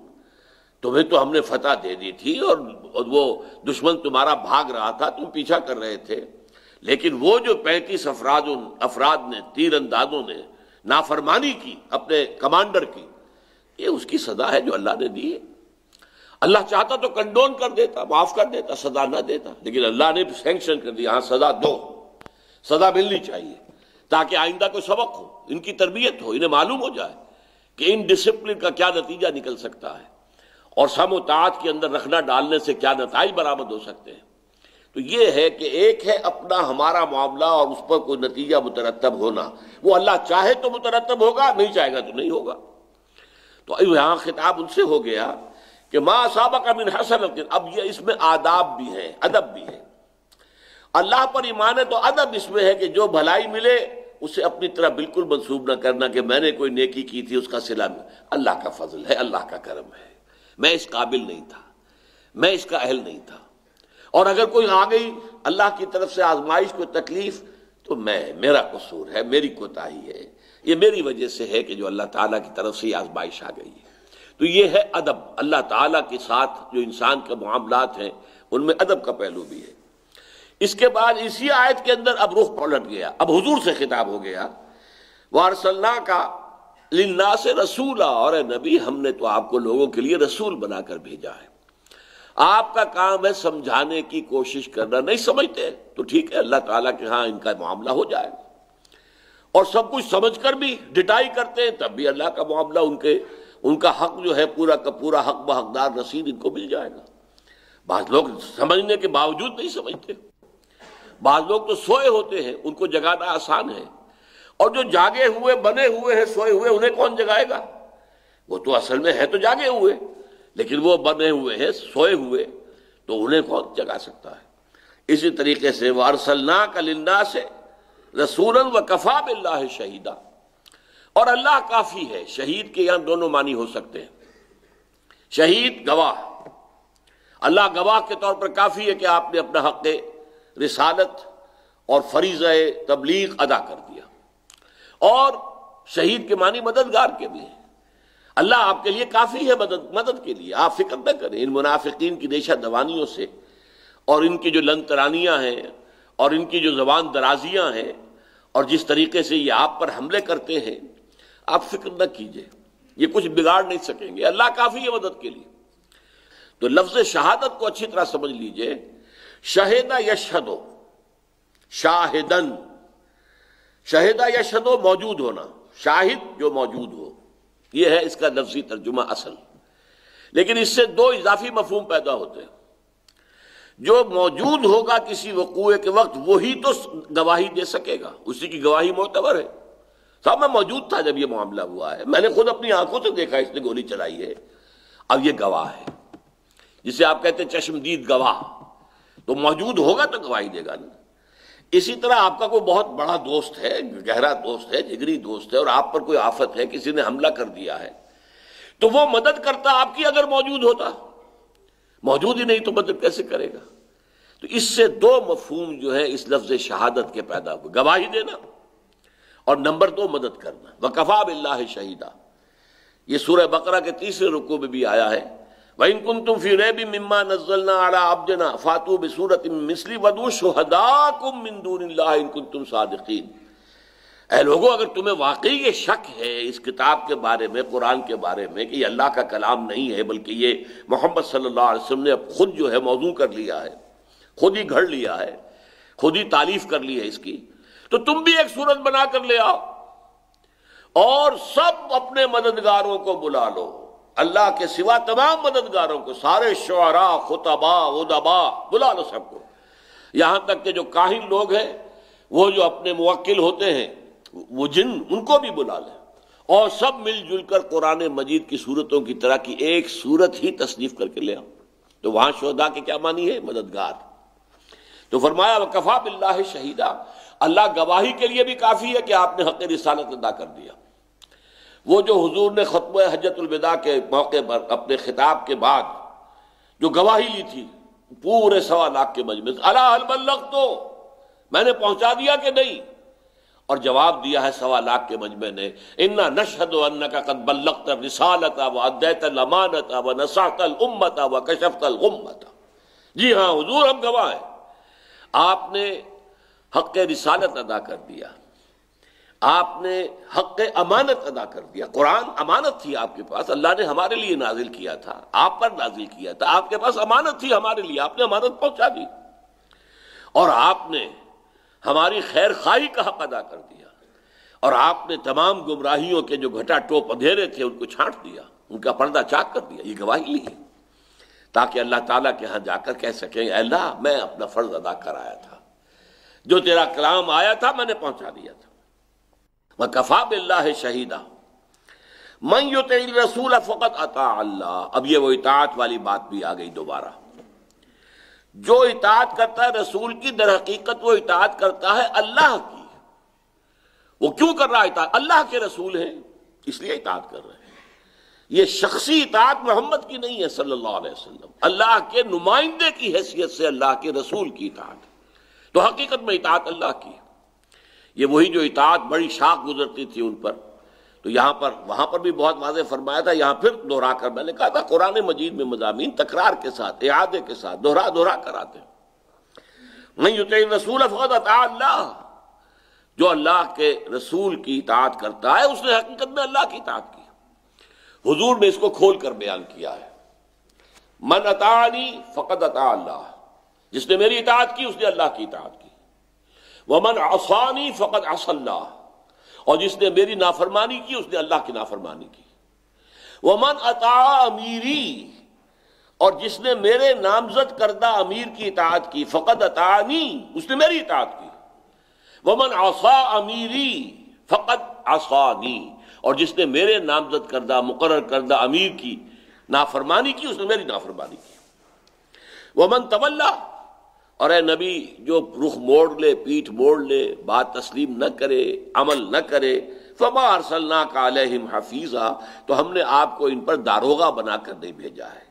تمہیں تو ہم نے فتح دے دی تھی اور وہ دشمن تمہارا بھاگ رہا تھا، تم پیچھا کر رہے تھے، لیکن وہ جو 35 افراد نے، تیر اندازوں نے نافرمانی کی اپنے کمانڈر کی، یہ اس کی سزا ہے جو اللہ نے دی ہے۔ اللہ چاہتا تو کنڈون کر دیتا، معاف کر دیتا، سزا نہ دیتا، لیکن اللہ نے سینکشن کر دیا، ہاں سزا دو، سزا ملنی چاہیے، تاکہ آئندہ کوئی سبق ہو، ان کی تربیت ہو، انہیں معلوم ہو جائے کہ ان ڈسپلن کا کیا نتیجہ نکل سکتا ہے اور سم و طاعت کے اندر رکھنا ڈالنے سے کیا نتائج برآمد ہو سکتے ہیں۔ تو یہ ہے کہ ایک ہے اپنا ہمارا معاملہ اور اس پر کوئی نتیجہ مترتب ہونا، وہ اللہ چاہے تو مترتب ہوگا، نہیں چاہے گا تو نہیں ہوگا۔ تو یہاں خطاب ان سے ہو گیا کہ ما اصابک من حسنۃ، اب یہ اس میں آداب بھی ہیں، ادب بھی ہے۔ اللہ پر ایمان ہے تو ادب اس میں ہے کہ جو بھلائی ملے اسے اپنی طرح بالکل منسوب نہ کرنا کہ میں نے کوئی نیکی کی تھی اس کا صلہ اللہ کا فضل ہے، اللہ کا کرم ہے، میں اس قابل نہیں تھا، میں اس کا اہل نہیں تھا، اور اگر کوئی آ گئی اللہ کی طرف سے آزمائش کو تکلیف تو میرا قصور ہے، میری کوتاہی ہے، یہ میری وجہ سے ہے کہ جو اللہ تعالیٰ کی طرف سے یہ آزمائش آ گئی ہے۔ تو یہ ہے ادب، اللہ تعالیٰ کے ساتھ جو انسان کے معاملات ہیں ان میں ادب کا پہلو بھی ہے۔ اس کے بعد اسی آیت کے اندر اب رخ پلٹ گیا، اب حضور سے خطاب ہو گیا، وَأَرْسَلْنَاكَ لِلنَّاسِ رَسُولًا، اور اے نبی ہم نے تو آپ کو لوگوں کے لیے رسول بنا کر بھیجا ہے۔ آپ کا کام ہے سمجھانے کی کوشش کرنا، نہیں سمجھتے تو ٹھیک ہے، اللہ تعالیٰ کے ہاں ان کا معاملہ ہو جائے گا، اور سب کچھ سمجھ کر بھی ڈٹائی کرتے ہیں تب بھی اللہ کا معاملہ ان کا حق جو ہے پورا کا پورا حق بحقدار رسید ان کو مل جائے گا۔ بعض لوگ سمجھنے کے باوجود نہیں سمجھتے، بعض لوگ تو سوئے ہوتے ہیں، ان کو جگانا آسان ہے، اور جو جاگے ہوئے بنے ہوئے ہیں سوئے ہوئے انہیں کون جگائے گا؟ وہ تو اصل میں ہے تو جاگے ہوئے، لیکن وہ بنے ہوئے ہیں سوئے ہوئے، تو انہیں کون جگا سکتا ہے؟ اسی طریقے سے وَأَرْسَلْنَاكَ لِلنَّاسِ رَسُولًا وَكَفَىٰ بِاللَّهِ شَهِيدًا، اور اللہ کافی ہے۔ شہید کے یہاں دونوں معنی ہو سکتے ہیں، شہید گواہ، اللہ گواہ کے طور پر کافی ہے کہ آپ نے اپنا حق رسالت اور فریضہ تبلیغ ادا کر دیا، اور شہید کے معنی مددگار کے بھی ہیں۔ اللہ آپ کے لیے کافی ہے مدد کے لیے، آپ فکر نہ کریں ان منافقین کی دیشہ دوانیوں سے، اور ان کی جو لن ترانیاں ہیں اور ان کی جو زبان درازیاں ہیں، اور جس طریقے سے یہ آپ پر حملے کرتے ہیں، آپ فکر نہ کیجئے، یہ کچھ بگاڑ نہیں سکیں گے، اللہ کافی ہے مدد کے لیے۔ تو لفظ شہادت کو اچھی طرح سمجھ لیجئے، شہد یشہد، شاہدن، شہد یشہد موجود ہونا، شاہد جو موجود ہو، یہ ہے اس کا لفظی ترجمہ اصل، لیکن اس سے دو اضافی مفہوم پیدا ہوتے ہیں۔ جو موجود ہوگا کسی وقوع کے وقت وہی تو گواہی دے سکے گا، اسی کی گواہی معتبر ہے۔ صاحب میں موجود تھا جب یہ معاملہ ہوا ہے، میں نے خود اپنی آنکھوں سے دیکھا اس نے گولی چلائی ہے، اب یہ گواہ ہے، جسے آپ کہتے ہیں چشمدید گواہ، تو موجود ہوگا تو گواہی دے گا نا۔ اسی طرح آپ کا کوئی بہت بڑا دوست ہے، گہرا دوست ہے، جگری دوست ہے، اور آپ پر کوئی آفت ہے، کسی نے حملہ کر دیا ہے، تو وہ مدد کرتا آپ کی اگر موجود ہوتا، موجود ہی نہیں تو مدد کیسے کرے گا؟ تو اس سے دو مفہوم جو ہے اس لفظ شہادت کے پیدا ہوئے، گواہی دینا اور نمبر دو مدد کرنا۔ وَكَفَىٰ بِاللَّهِ شَهِيدًا، یہ سورہ بقرہ کے تیسرے رکوع میں بھی آیا ہے، وَإِن كُنتُمْ فِي رَيْبٍ مِّمَّا نَزَّلْنَا عَلَىٰ عَبْدِنَا فَأْتُوا بِسُورَةٍ مِّن مِّثْلِهِ وَادْعُوا شُهَدَاءَكُم مِّن دُونِ اللَّهِ إِن كُنتُمْ صَادِقِينَ۔ اے لوگوں، اگر تمہیں واقعی یہ شک ہے اس کتاب کے بارے میں، قرآن کے بارے میں، کہ یہ اللہ کا کلام نہیں ہے بلکہ یہ محمد صلی اللہ علیہ وسلم نے خود جو ہے موضوع کر لیا ہے، خود ہی گھڑ لیا ہے، خود ہی تالیف کر لی ہے اس کی، تو تم بھی ایک صورت بنا کر لے آؤ اور سب اپنے مددگاروں کو بلا لو، اللہ کے سوا تمام مددگاروں کو، سارے شعراء، خطباء، ادباء، بلا لو سب کو، یہاں تک کہ جو کاہن لوگ ہیں وہ جو اپنے موکل ہوتے ہیں وہ جن، ان کو بھی بلا لیں، اور سب مل جل کر قرآن مجید کی صورتوں کی طرح کی ایک صورت ہی تصنیف کر کے لے آؤ۔ تو وہاں شہداء کے کیا معنی ہے؟ مددگار۔ تو فرمایا وَكَفَىٰ بِاللَّهِ شَهِيدًا، اللہ گواہی کے لیے بھی کافی ہے کہ آپ نے حق رسالت ادا کر دیا۔ وہ جو حضور نے خطبہ حجۃ الوداع کے موقع پر اپنے خطاب کے بعد جو گواہی لی تھی پورے 1.25 لاکھ کے مجمع سے، الا هل بلغت، میں نے پہنچا دیا کہ نہیں؟ اور جواب دیا ہے 1.25 لاکھ کے مجمع نے، انا نشهد انك قد بلغت الرسالة واديت الامانة ونصحت الامة وكشفت الغمة۔ جی ہاں حضور، ہم گواہ ہیں، آپ نے حق رسالت ادا کر دیا، آپ نے حق امانت ادا کر دیا۔ قرآن امانت تھی آپ کے پاس، اللہ نے ہمارے لیے نازل کیا تھا، آپ پر نازل کیا تھا، آپ کے پاس امانت تھی ہمارے لیے، آپ نے امانت پہنچا دی، اور آپ نے ہماری خیر خواہی کا حق ادا کر دیا۔ اور آپ نے تمام گمراہیوں کے جو گھٹا ٹوپ اندھیرے تھے ان کو چھانٹ دیا، ان کا پردہ چاک کر دیا. یہ گواہی لی ہے تاکہ اللہ تعالیٰ کے ہاں جا کر کہہ سکیں اے اللہ میں اپنا فرض ادا کر آیا تھا، جو تیرا کلام آیا تھا میں نے پہنچا دیا تھا. وَكَفَى بِاللَّهِ شَهِيدًا مَن يُطِعِ الرَّسُولَ فَقَدْ أَطَاعَ اللَّهَ. اب یہ وہ اطاعت والی بات بھی آ گئی دوبارہ. جو اطاعت کرتا ہے رسول کی در حقیقت وہ اطاعت کرتا ہے اللہ کی. وہ کیوں کر رہا ہے اطاعت؟ اللہ کے رسول ہیں اس لیے اطاعت کر رہے ہیں. یہ شخصی اطاعت محمد کی نہیں ہے صلی اللہ علیہ وسلم، اللہ کے نمائندے کی حیثیت سے اللہ کے رسول کی اطاعت. تو حقیقت میں اطاعت اللہ کی. یہ وہی جو اطاعت بڑی شاخ گزرتی تھی ان پر، تو یہاں پر وہاں پر بھی بہت واضح فرمایا تھا. یہاں پھر دوہرا کر میں نے کہا تھا قرآن مجید میں مضامین تکرار کے ساتھ اعادے کے ساتھ دوہرا کر آتے ہیں. من یطع الرسول فقد اطاع اللہ. جو اللہ کے رسول کی اطاعت کرتا ہے اس نے حقیقت میں اللہ کی اطاعت کی. حضور نے اس کو کھول کر بیان کیا ہے. من اطاعنی فقد اطاع اللہ. جس نے میری اطاعت کی اس نے اللہ کی اطاعت کی. ومن عصانی فقد عصى اللہ. اور جس نے میری نافرمانی کی اس نے اللہ کی نافرمانی کی. ومن اطاع امیری. اور جس نے میرے نامزد کردہ امیر کی اطاعت کی فقد اطاعنی. اس نے میری اطاعت کی. ومن عصى امیری فقد عصانی. اور جس نے میرے نامزد کردہ مقرر کردہ امیر کی نافرمانی کی اس نے میری نافرمانی کی. ومن تولا. اور اے نبی جو رخ موڑ لے، پیٹھ موڑ لے، بات تسلیم نہ کرے، عمل نہ کرے، فما ارسلناک علیہم حفیظا. تو ہم نے آپ کو ان پر داروغہ بنا کر نہیں بھیجا ہے.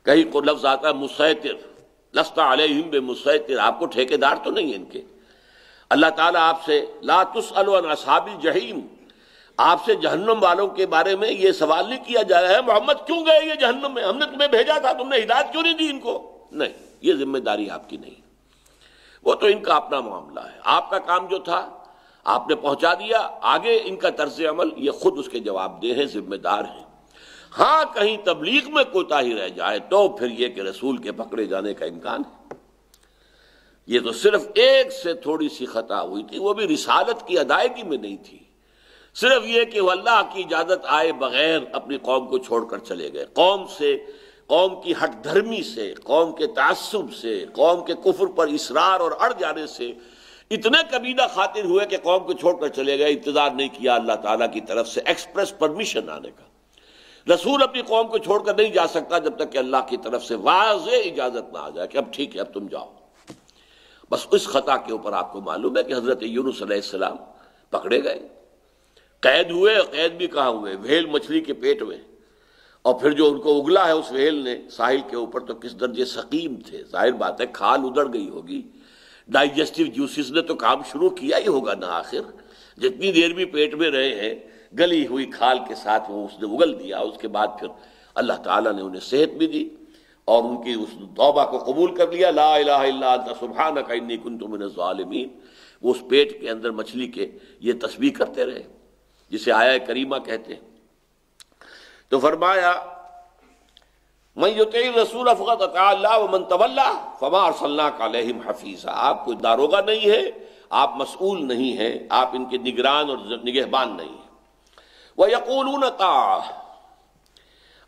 کہیں کو لفظ آتا ہے مسیطر، لست علیہم بمسیطر. آپ کو ٹھیکیدار تو نہیں ان کے. اللہ تعالیٰ آپ سے لا تسأل عن اصحاب الجحیم. آپ سے جہنم والوں کے بارے میں یہ سوال نہیں کیا جا رہا ہے محمد کیوں گئے یہ جہنم میں، ہم نے تمہیں بھیجا تھا، تم نے ہدایت کیوں نہیں دی ان کو. نہیں، یہ ذمہ داری آپ کی نہیں. وہ تو ان کا اپنا معاملہ ہے. آپ کا کام جو تھا آپ نے پہنچا دیا. آگے ان کا طرز عمل یہ خود اس کے جواب دہ ہیں، ذمہ دار ہیں. ہاں کہیں تبلیغ میں کوتاہی رہ جائے تو پھر یہ کہ رسول کے پکڑے جانے کا امکان ہے. یہ تو صرف ایک سے تھوڑی سی خطا ہوئی تھی، وہ بھی رسالت کی ادائیگی میں نہیں تھی. صرف یہ کہ وہ اللہ کی اجازت آئے بغیر اپنی قوم کو چھوڑ کر چلے گئے. قوم کی ہٹ دھرمی سے، قوم کے تعصب سے، قوم کے کفر پر اصرار اور اڑ جانے سے اتنے کبیدہ خاطر ہوئے کہ قوم کو چھوڑ کر چلے گئے. انتظار نہیں کیا اللہ تعالیٰ کی طرف سے ایکسپریس پرمیشن آنے کا. رسول اپنی قوم کو چھوڑ کر نہیں جا سکتا جب تک کہ اللہ کی طرف سے واضح اجازت نہ آ جائے کہ اب ٹھیک ہے اب تم جاؤ. بس اس خطا کے اوپر آپ کو معلوم ہے کہ حضرت یونس علیہ السلام پکڑے گئے، قید ہوئے. قید بھی کہاں ہوئے؟ ویل مچھلی کے پیٹ میں. اور پھر جو ان کو اگلا ہے اس ویل نے ساحل کے اوپر تو کس درجے سقیم تھے. ظاہر بات ہے کھال ادڑ گئی ہوگی، ڈائجسٹو جوسز نے تو کام شروع کیا ہی ہوگا نا. آخر جتنی دیر بھی پیٹ میں رہے ہیں گلی ہوئی کھال کے ساتھ وہ اس نے اگل دیا. اس کے بعد پھر اللہ تعالیٰ نے انہیں صحت بھی دی اور ان کی اس توبہ کو قبول کر لیا. لا الہ الا انت سبحانک انی کنت من الظالمین. وہ اس پیٹ کے اندر مچھلی کے یہ تسبیح کرتے رہے جسے آیہ کریمہ کہتے ہیں. تو فرمایا من یطع الرسول فقد اطاع اللہ ومن تولا فما ارسلناک علیہم حفیظا. آپ کوئی داروغہ نہیں ہے، آپ مسئول نہیں ہیں، آپ ان کے نگران اور نگہبان نہیں ہیں. وَيَقُولُونَ طَاعَةٌ.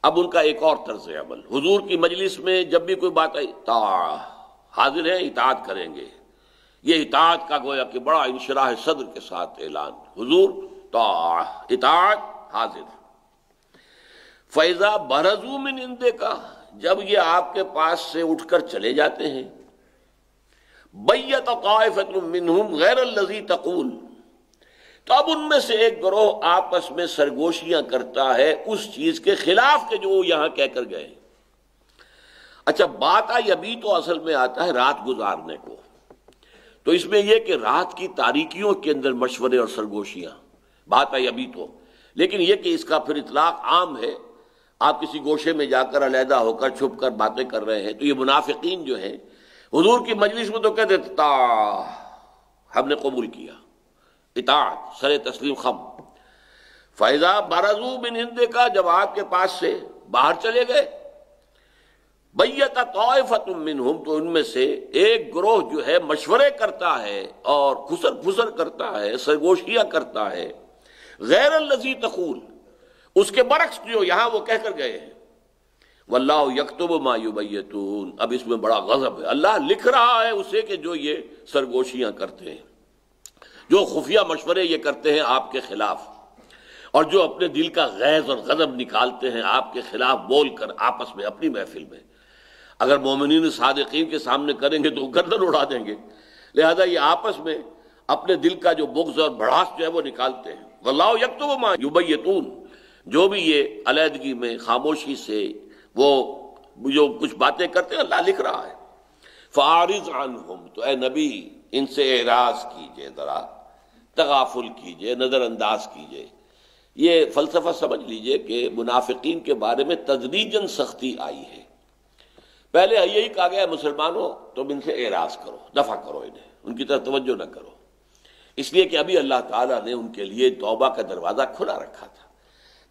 اب ان کا ایک اور طرز عمل حضور کی مجلس میں جب بھی کوئی بات آئی طاعہ، حاضر ہیں اطاعت کریں گے. یہ اطاعت کا گویا کہ بڑا انشراح صدر کے ساتھ اعلان. حضور طاعہ، اطاعت، حاضر. فَإِذَا بَرَزُوا مِنْ عِنْدِكَ. جب یہ آپ کے پاس سے اٹھ کر چلے جاتے ہیں بَيَّتَ طَائِفَةٌ مِّنْهُمْ غَيْرَ الَّذِي تَقُولُ. تو اب ان میں سے ایک گروہ آپس میں سرگوشیاں کرتا ہے اس چیز کے خلاف کہ جو وہ یہاں کہہ کر گئے. اچھا بات ابھی تو اصل میں آتا ہے رات گزارنے کو. تو اس میں یہ کہ رات کی تاریکیوں کے اندر مشورے اور سرگوشیاں بات ابھی تو، لیکن یہ کہ اس کا پھر اطلاق عام ہے. آپ کسی گوشے میں جا کر علیحدہ ہو کر چھپ کر باتیں کر رہے ہیں تو یہ منافقین جو ہیں حضور کی مجلس میں تو کہتے تا ہم نے قبول کیا، اطاعت، سر تسلیم خم. فَإِذَا بَرَزُوا مِنْ عِنْدِكَ. جب آپ کے پاس سے باہر چلے گئے بیت طائفۃ منہم، تو ان میں سے ایک گروہ جو ہے مشورے کرتا ہے اور خسر پھسر کرتا ہے، سرگوشیاں کرتا ہے، غیر الذی تقول، اس کے برعکس جو یہاں وہ کہہ کر گئے ہیں، واللہ یکتب ما یبیتون، اب اس میں بڑا غضب ہے، اللہ لکھ رہا ہے اسے کہ جو یہ سرگوشیاں کرتے ہیں، جو خفیہ مشورے یہ کرتے ہیں آپ کے خلاف، اور جو اپنے دل کا غیظ اور غضب نکالتے ہیں آپ کے خلاف بول کر آپس میں اپنی محفل میں، اگر مومنین صادقین کے سامنے کریں گے تو گردن اڑا دیں گے، لہذا یہ آپس میں اپنے دل کا جو بغض اور بھڑاس جو ہے وہ نکالتے ہیں۔ واللہ یکتب ما یبیتون، جو بھی یہ علیحدگی میں خاموشی سے وہ جو کچھ باتیں کرتے ہیں اللہ لکھ رہا ہے۔ فاعرض عنہم، تو اے نبی ان سے اعراض کیجئے، ذرا تغافل کیجئے، نظر انداز کیجئے۔ یہ فلسفہ سمجھ لیجئے کہ منافقین کے بارے میں تدریجاً سختی آئی ہے۔ پہلے یہی کہا گیا مسلمانوں تم ان سے اعراض کرو، دفع کرو انہیں، ان کی طرف توجہ نہ کرو، اس لیے کہ ابھی اللہ تعالیٰ نے ان کے لیے توبہ کا دروازہ کھلا رکھا تھا۔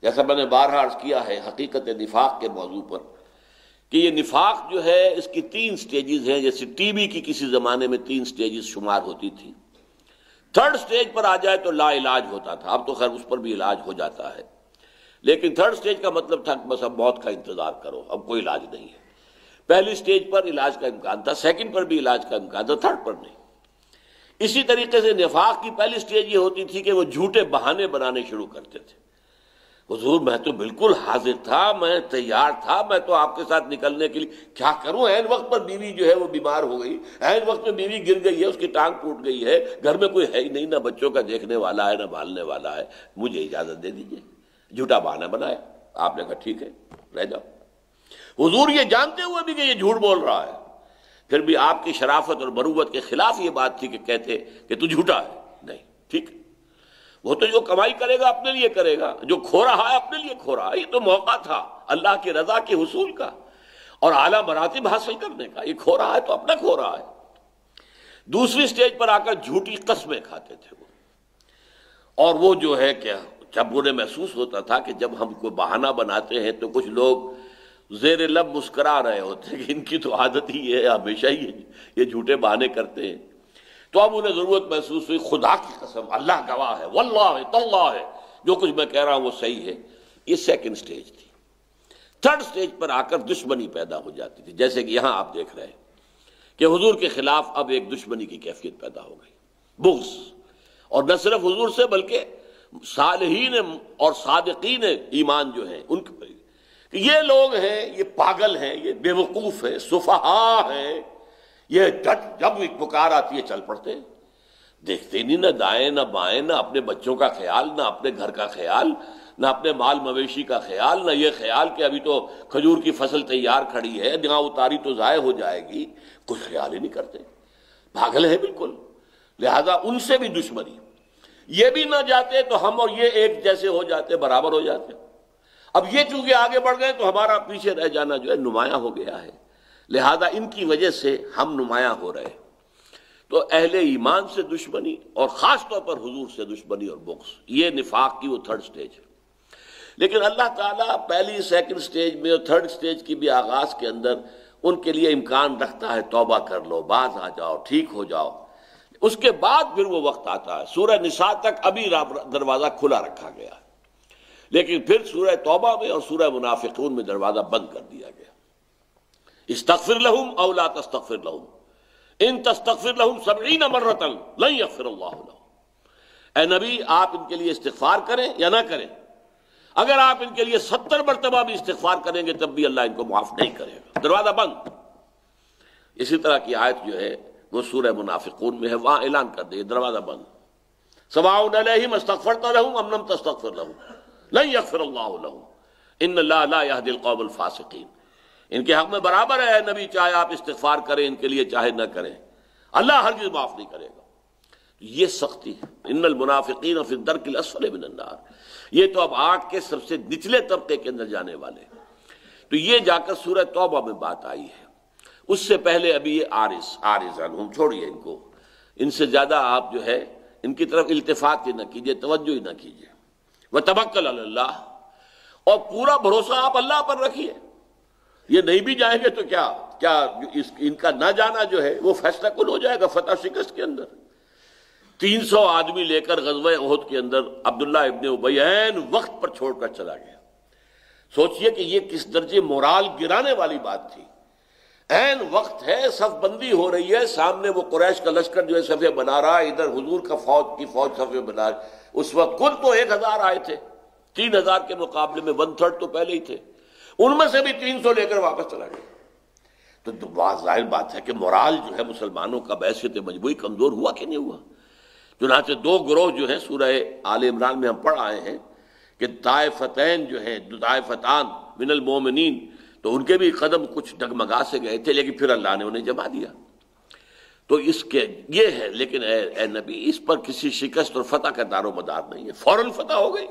جیسا میں نے بارہا عرض کیا ہے حقیقت نفاق کے موضوع پر کہ یہ نفاق جو ہے اس کی 3 سٹیجز ہیں، جیسے ٹی بی کی کسی زمانے میں 3 سٹیجز شمار ہوتی تھی، 3rd سٹیج پر آ جائے تو لا علاج ہوتا تھا، اب تو خیر اس پر بھی علاج ہو جاتا ہے، لیکن 3rd سٹیج کا مطلب تھا کہ بس اب موت کا انتظار کرو، اب کوئی علاج نہیں ہے۔ پہلی سٹیج پر علاج کا امکان تھا، 2nd پر بھی علاج کا امکان تھا، 3rd پر نہیں۔ اسی طریقے سے نفاق کی پہلی سٹیج یہ ہوتی تھی کہ وہ جھوٹے بہانے بنانے شروع کرتے تھے، حضور میں تو بالکل حاضر تھا، میں تیار تھا، میں تو آپ کے ساتھ نکلنے کے لیے، کیا کروں عین وقت پر بیوی جو ہے وہ بیمار ہو گئی، عین وقت میں بیوی گر گئی ہے، اس کی ٹانگ ٹوٹ گئی ہے، گھر میں کوئی ہے ہی نہیں، نہ بچوں کا دیکھنے والا ہے نہ پالنے والا ہے، مجھے اجازت دے دیجیے۔ جھوٹا بہانہ بنایا، آپ نے کہا ٹھیک ہے رہ جاؤ۔ حضور یہ جانتے ہوئے بھی کہ یہ جھوٹ بول رہا ہے، پھر بھی آپ کی شرافت اور مروت کے خلاف یہ بات تھی کہ کہتے کہ تو جھوٹا ہے، نہیں ٹھیک ہے، وہ تو جو کمائی کرے گا اپنے لیے کرے گا، جو کھو رہا ہے اپنے لیے کھو رہا ہے، یہ تو موقع تھا اللہ کی رضا کے حصول کا اور اعلیٰ مراتب حاصل کرنے کا، یہ کھو رہا ہے تو اپنا کھو رہا ہے۔ دوسری سٹیج پر آ کر جھوٹی قسمیں کھاتے تھے وہ، اور وہ جو ہے کہ جب انہیں محسوس ہوتا تھا کہ جب ہم کوئی بہانہ بناتے ہیں تو کچھ لوگ زیر لب مسکرا رہے ہوتے ہیں کہ ان کی تو عادت ہی ہے، ہمیشہ ہی یہ جھوٹے بہانے کرتے ہیں، تو اب انہیں ضرورت محسوس ہوئی، خدا کی قسم اللہ گواہ ہے، واللہ تاللہ ہے، جو کچھ میں کہہ رہا ہوں وہ صحیح ہے۔ یہ 2nd سٹیج تھی۔ 3rd سٹیج پر آ کر دشمنی پیدا ہو جاتی تھی، جیسے کہ یہاں آپ دیکھ رہے ہیں کہ حضور کے خلاف اب ایک دشمنی کی کیفیت پیدا ہو گئی، بغض، اور نہ صرف حضور سے بلکہ صالحین اور صادقین ایمان جو ہیں ان کے، یہ لوگ ہیں، یہ پاگل ہیں، یہ بے وقوف ہیں، سفہا ہیں، یہ جب ایک پکار آتی ہے چل پڑتے، دیکھتے نہیں نہ دائیں نہ بائیں، نہ اپنے بچوں کا خیال، نہ اپنے گھر کا خیال، نہ اپنے مال مویشی کا خیال، نہ یہ خیال کہ ابھی تو کھجور کی فصل تیار کھڑی ہے، نہ اتاری تو ضائع ہو جائے گی، کچھ خیال ہی نہیں کرتے، پاگل ہے بالکل۔ لہذا ان سے بھی دشمنی، یہ بھی نہ جاتے تو ہم اور یہ ایک جیسے ہو جاتے، برابر ہو جاتے، اب یہ چونکہ آگے بڑھ گئے تو ہمارا پیچھے رہ جانا جو ہے نمایاں ہو گیا ہے، لہذا ان کی وجہ سے ہم نمایاں ہو رہے۔ تو اہل ایمان سے دشمنی اور خاص طور پر حضور سے دشمنی اور بغض، یہ نفاق کی وہ 3rd سٹیج ہے۔ لیکن اللہ تعالیٰ پہلی 2nd سٹیج میں اور 3rd سٹیج کی بھی آغاز کے اندر ان کے لیے امکان رکھتا ہے، توبہ کر لو، باز آ جاؤ، ٹھیک ہو جاؤ۔ اس کے بعد پھر وہ وقت آتا ہے، سورہ نساء تک ابھی دروازہ کھلا رکھا گیا، لیکن پھر سورہ توبہ میں اور سورہ منافقون میں دروازہ بند کر دیا گیا۔ استغفر لہم او لا تستغفر لہم ان تستغفر لہم 70 مرۃ لن یغفر اللہ لہم، اے نبی آپ ان کے لیے استغفار کریں یا نہ کریں، اگر آپ ان کے لیے 70 مرتبہ بھی استغفار کریں گے تب بھی اللہ ان کو معاف نہیں کرے گا، دروازہ بند۔ اسی طرح کی آیت جو ہے وہ سورہ منافقون میں ہے، وہاں اعلان کر دے دروازہ بند، سواء علیہم استغفرت لہم ام لم تستغفر لہم لن یغفر اللہ لہم ان اللہ لا یہدی القوم الفاسقین، ان کے حق میں برابر ہے نبی، چاہے آپ استغفار کریں ان کے لیے چاہے نہ کریں، اللہ ہرگز معاف نہیں کرے گا۔ یہ سختی ہے، ان المنافقین فی الدرک الاسفل من النار، یہ تو اب آگ کے سب سے نچلے طبقے کے اندر جانے والے۔ تو یہ جا کر سورہ توبہ میں بات آئی ہے، اس سے پہلے ابھی یہ عارض عنہم، چھوڑیے ان کو، ان سے زیادہ آپ جو ہے ان کی طرف التفات ہی نہ کیجیے، توجہ ہی نہ کیجیے۔ وتوکل علی اللہ، اور پورا بھروسہ آپ اللہ پر رکھیے، یہ نہیں بھی جائیں گے تو کیا ان کا نہ جانا جو ہے وہ فیصلہ کن ہو جائے گا فتح شکست کے اندر؟ 300 آدمی لے کر غزوہ احد کے اندر عبداللہ ابن ابی عین وقت پر چھوڑ کر چلا گیا. سوچئے کہ یہ کس درجے مورال گرانے والی بات تھی. عین وقت ہے، صف بندی ہو رہی ہے، سامنے وہ قریش کا لشکر جو ہے صفے بنا رہا ہے، ادھر حضور کا فوج صفے بنا رہا ہے. اس وقت کل تو 1000 آئے تھے، 3000 کے مقابلے میں 1/3 تو پہلے ہی تھے، ان میں سے بھی 300 لے کر واپس چلا گیا. تو ظاہر بات ہے کہ مورال جو ہے مسلمانوں کا بحیثیت مجموعی کمزور ہوا کہ نہیں ہوا؟ چنانچہ 2 گروہ جو ہیں سورہ آل عمران میں ہم پڑھ آئے ہیں کہ طائفتین جو ہیں، طائفتان من المومنین، تو ان کے بھی قدم کچھ ڈگمگا سے گئے تھے، لیکن پھر اللہ نے انہیں جما دیا. تو اس کے یہ ہے، لیکن اے نبی اس پر کسی شکست اور فتح کا دار و مدار نہیں ہے، فوراً فتح ہو گئی.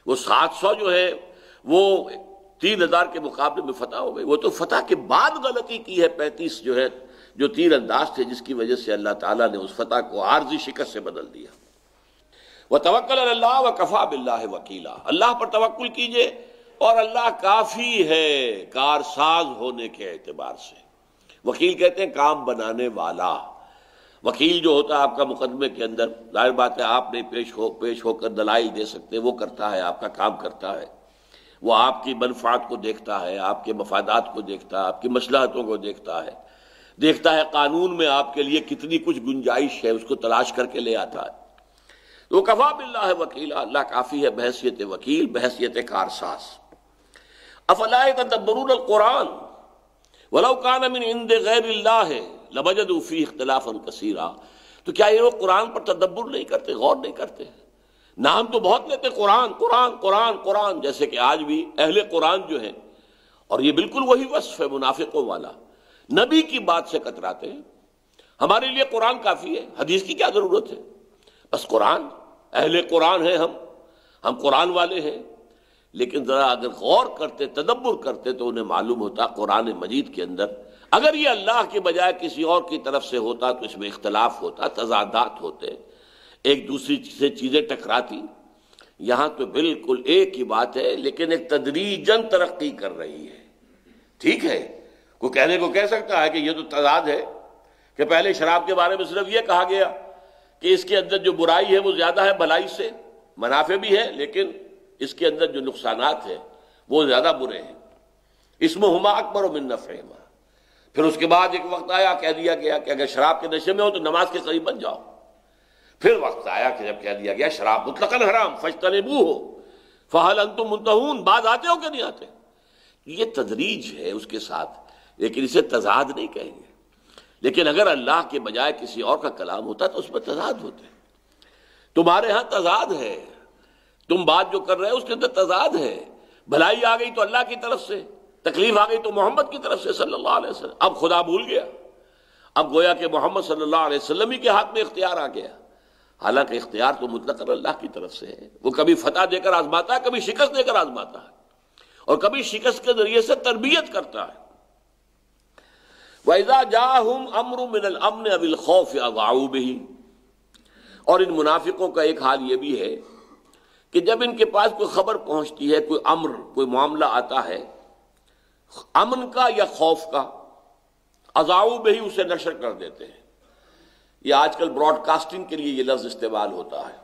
وہ 700 جو ہے وہ 3000 کے مقابلے میں فتح ہو گئی. وہ تو فتح کے بعد غلطی کی ہے 35 جو ہے جو تیر انداز تھے، جس کی وجہ سے اللہ تعالیٰ نے اس فتح کو عارضی شکست سے بدل دیا. وَتَوَكَّلْ عَلَى اللَّهِ وَكَفَى بِاللَّهِ وَكِيلًا، اللہ پر توکل کیجئے اور اللہ کافی ہے کارساز ہونے کے اعتبار سے. وکیل کہتے ہیں کام بنانے والا. وکیل جو ہوتا ہے آپ کا مقدمے کے اندر، ظاہر بات ہے آپ نے پیش ہو کر دلائل دے سکتے، وہ کرتا ہے، آپ کا کام کرتا ہے، وہ آپ کی منفعت کو دیکھتا ہے، آپ کے مفادات کو دیکھتا ہے، آپ کی مصلحتوں کو دیکھتا ہے قانون میں آپ کے لیے کتنی کچھ گنجائش ہے اس کو تلاش کر کے لے آتا ہے. تو کفا باللہ وکیلا، اللہ کافی ہے بحیثیت وکیل، بحیثیت کارساز. افلا یتدبرون القرآن ولو کان من عند غیر اللہ لوجدوا فیہ اختلافا کثیرا. تو کیا یہ لوگ قرآن پر تدبر نہیں کرتے، غور نہیں کرتے؟ نام تو بہت لیتے قرآن قرآن قرآن قرآن، جیسے کہ آج بھی اہل قرآن جو ہیں، اور یہ بالکل وہی وصف ہے منافقوں والا، نبی کی بات سے کتراتے ہیں. ہمارے لیے قرآن کافی ہے، حدیث کی کیا ضرورت ہے؟ بس قرآن، اہل قرآن ہیں ہم قرآن والے ہیں. لیکن ذرا اگر غور کرتے، تدبر کرتے، تو انہیں معلوم ہوتا قرآن مجید کے اندر اگر یہ اللہ کے بجائے کسی اور کی طرف سے ہوتا تو اس میں اختلاف ہوتا، تضادات ہوتے، ایک دوسری سے چیزیں ٹکراتی. یہاں تو بالکل ایک ہی بات ہے، لیکن ایک تدریجاً ترقی کر رہی ہے. ٹھیک ہے، کوئی کہنے کو کہہ سکتا ہے کہ یہ تو تضاد ہے کہ پہلے شراب کے بارے میں صرف یہ کہا گیا کہ اس کے اندر جو برائی ہے وہ زیادہ ہے بھلائی سے، منافع بھی ہے لیکن اس کے اندر جو نقصانات ہیں وہ زیادہ برے ہیں. اسمہما اکبر من نفعہما. پھر اس کے بعد ایک وقت آیا کہہ دیا گیا کہ اگر شراب کے نشے میں ہو تو نماز کے قریب بن جاؤ. پھر وقت آیا کہ جب کہہ دیا گیا شراب مطلقاً حرام فاجتنبوہ فہل انتم منتہون. بعد آتے ہو کہ نہیں آتے؟ یہ تدریج ہے اس کے ساتھ، لیکن اسے تضاد نہیں کہیں گے. لیکن اگر اللہ کے بجائے کسی اور کا کلام ہوتا تو اس میں تضاد ہوتے. تمہارے ہاں تضاد ہے، تم بات جو کر رہے ہو اس کے اندر تضاد ہے. بھلائی آ گئی تو اللہ کی طرف سے، تکلیف آ گئی تو محمد کی طرف سے صلی اللہ علیہ وسلم. اب خدا بھول گیا، اب گویا کہ محمد صلی اللہ علیہ وسلم ہی کے ہاتھ میں اختیار آ گیا. حالانکہ اختیار تو مطلق اللہ کی طرف سے ہے. وہ کبھی فتح دے کر آزماتا ہے، کبھی شکست دے کر آزماتا ہے، اور کبھی شکست کے ذریعے سے تربیت کرتا ہے. وَإِذَا جَاءَهُمْ أَمْرٌ مِّنَ الْأَمْنِ أَوِ الْخَوْفِ أَذَاعُوا بِهِ. اور ان منافقوں کا ایک حال یہ بھی ہے کہ جب ان کے پاس کوئی خبر پہنچتی ہے، کوئی امر، کوئی معاملہ آتا ہے امن کا یا خوف کا، اذاعوا بہ اسے نشر کر دیتے ہیں. یہ آج کل براڈ کاسٹنگ کے لیے یہ لفظ استعمال ہوتا ہے.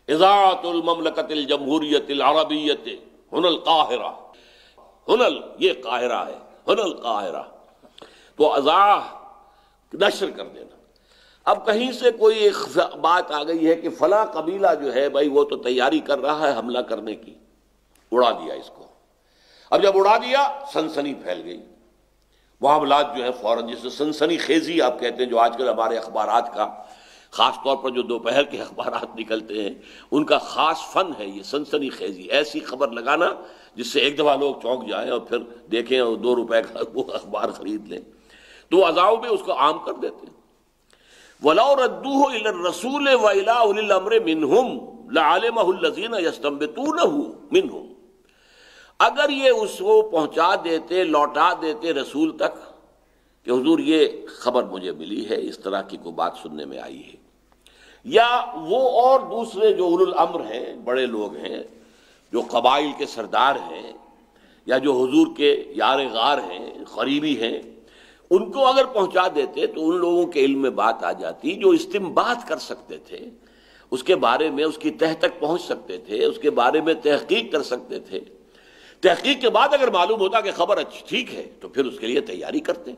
اذاعۃ المملکۃ الجمہوریۃ العربیۃ ہن القاہرہ. ہن یہ قاہرہ ہے، ہن القاہرہ. تو اذاع نشر کر دینا. اب کہیں سے کوئی ایک بات آ گئی ہے کہ فلاں قبیلہ جو ہے بھائی وہ تو تیاری کر رہا ہے حملہ کرنے کی، اڑا دیا اس کو. اب جب اڑا دیا سنسنی پھیل گئی. معاملات جو ہے فوراً، جسے سنسنی خیزی آپ کہتے ہیں، جو آج کل ہمارے اخبارات کا خاص طور پر جو دوپہر کے اخبارات نکلتے ہیں ان کا خاص فن ہے یہ سنسنی خیزی، ایسی خبر لگانا جس سے ایک دفعہ لوگ چونک جائیں اور پھر دیکھیں اور 2 روپے کا وہ اخبار خرید لیں. تو اذاعوا میں اس کو عام کر دیتے ہیں. وَلَوْ رَدُّوهُ إِلَى الرَّسُولِ وَإِلَىٰ أُولِي الْأَمْرِ مِنْهُمْ لَعَلِمَهُ الَّذِينَ يَسْتَنبِطُونَهُ مِنْهُمْ. اگر یہ اس کو پہنچا دیتے، لوٹا دیتے رسول تک کہ حضور یہ خبر مجھے ملی ہے، اس طرح کی کوئی بات سننے میں آئی ہے، یا وہ اور دوسرے جو اولو الامر ہیں، بڑے لوگ ہیں، جو قبائل کے سردار ہیں، یا جو حضور کے یار غار ہیں، قریبی ہیں، ان کو اگر پہنچا دیتے تو ان لوگوں کے علم میں بات آ جاتی جو استنباط کر سکتے تھے، اس کے بارے میں اس کی تہ تک پہنچ سکتے تھے، اس کے بارے میں تحقیق کر سکتے تھے۔ تحقیق کے بعد اگر معلوم ہوتا کہ خبر اچھی ٹھیک ہے تو پھر اس کے لیے تیاری کرتے،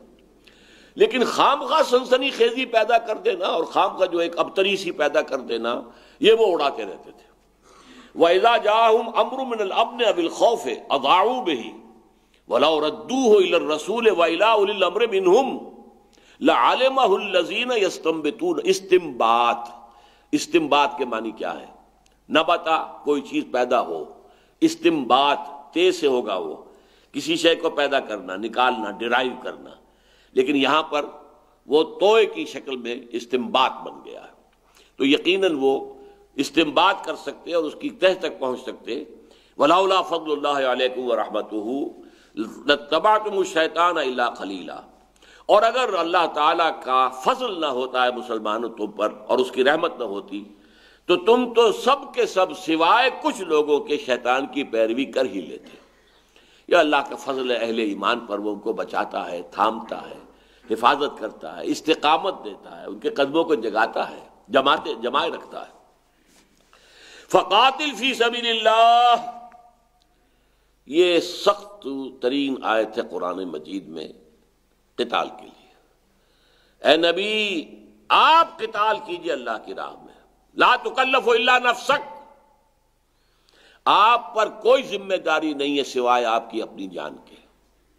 لیکن خام خواہ سنسنی خیزی پیدا کر دینا اور خام خواہ جو ایک ابتری سی پیدا کر دینا، یہ وہ اڑاتے رہتے تھے۔ وَإِذَا جَاءَهُمْ أَمْرٌ مِّنَ الْأَمْنِ أَوِ الْخَوْفِ أَضَاعُوا بِهِ وَلَوْ رَدُّوهُ إِلَى الرَّسُولِ وَإِلَىٰ أُولِي الْأَمْرِ مِنْهُمْ لَعَلِمَهُ الَّذِينَ يَسْتَنبِطُونَ۔ استنباط کے معنی کیا ہے؟ نبتا، کوئی چیز پیدا ہو، استنباط تیز سے ہوگا، وہ کسی شے کو پیدا کرنا، نکالنا، ڈرائیو کرنا، لیکن یہاں پر وہ توئے کی شکل میں استنباط بن گیا ہے، تو یقیناً وہ استنباط کر سکتے اور اس کی تہ تک پہنچ سکتے۔ وَلَوْلَا فَضْلُ اللَّهِ عَلَيْكُمْ وَرَحْمَتُهُ لَاتَّبَعْتُمُ الشَّيْطَانَ إِلَّا قَلِيلًا۔ اور اگر اللہ تعالیٰ کا فضل نہ ہوتا ہے مسلمانوں تم پر اور اس کی رحمت نہ ہوتی تو تم تو سب کے سب سوائے کچھ لوگوں کے شیطان کی پیروی کر ہی لیتے۔ یا اللہ کا فضل ہے اہل ایمان پر، وہ ان کو بچاتا ہے، تھامتا ہے، حفاظت کرتا ہے، استقامت دیتا ہے، ان کے قدموں کو جگاتا ہے، جمائے رکھتا ہے۔ فقاتل فی سبیل اللہ، یہ سخت ترین آیت ہے قرآن مجید میں قتال کے لیے۔ اے نبی آپ قتال کیجئے اللہ کی راہ میں، لا تکلف الا نفسک، آپ پر کوئی ذمہ داری نہیں ہے سوائے آپ کی اپنی جان کے۔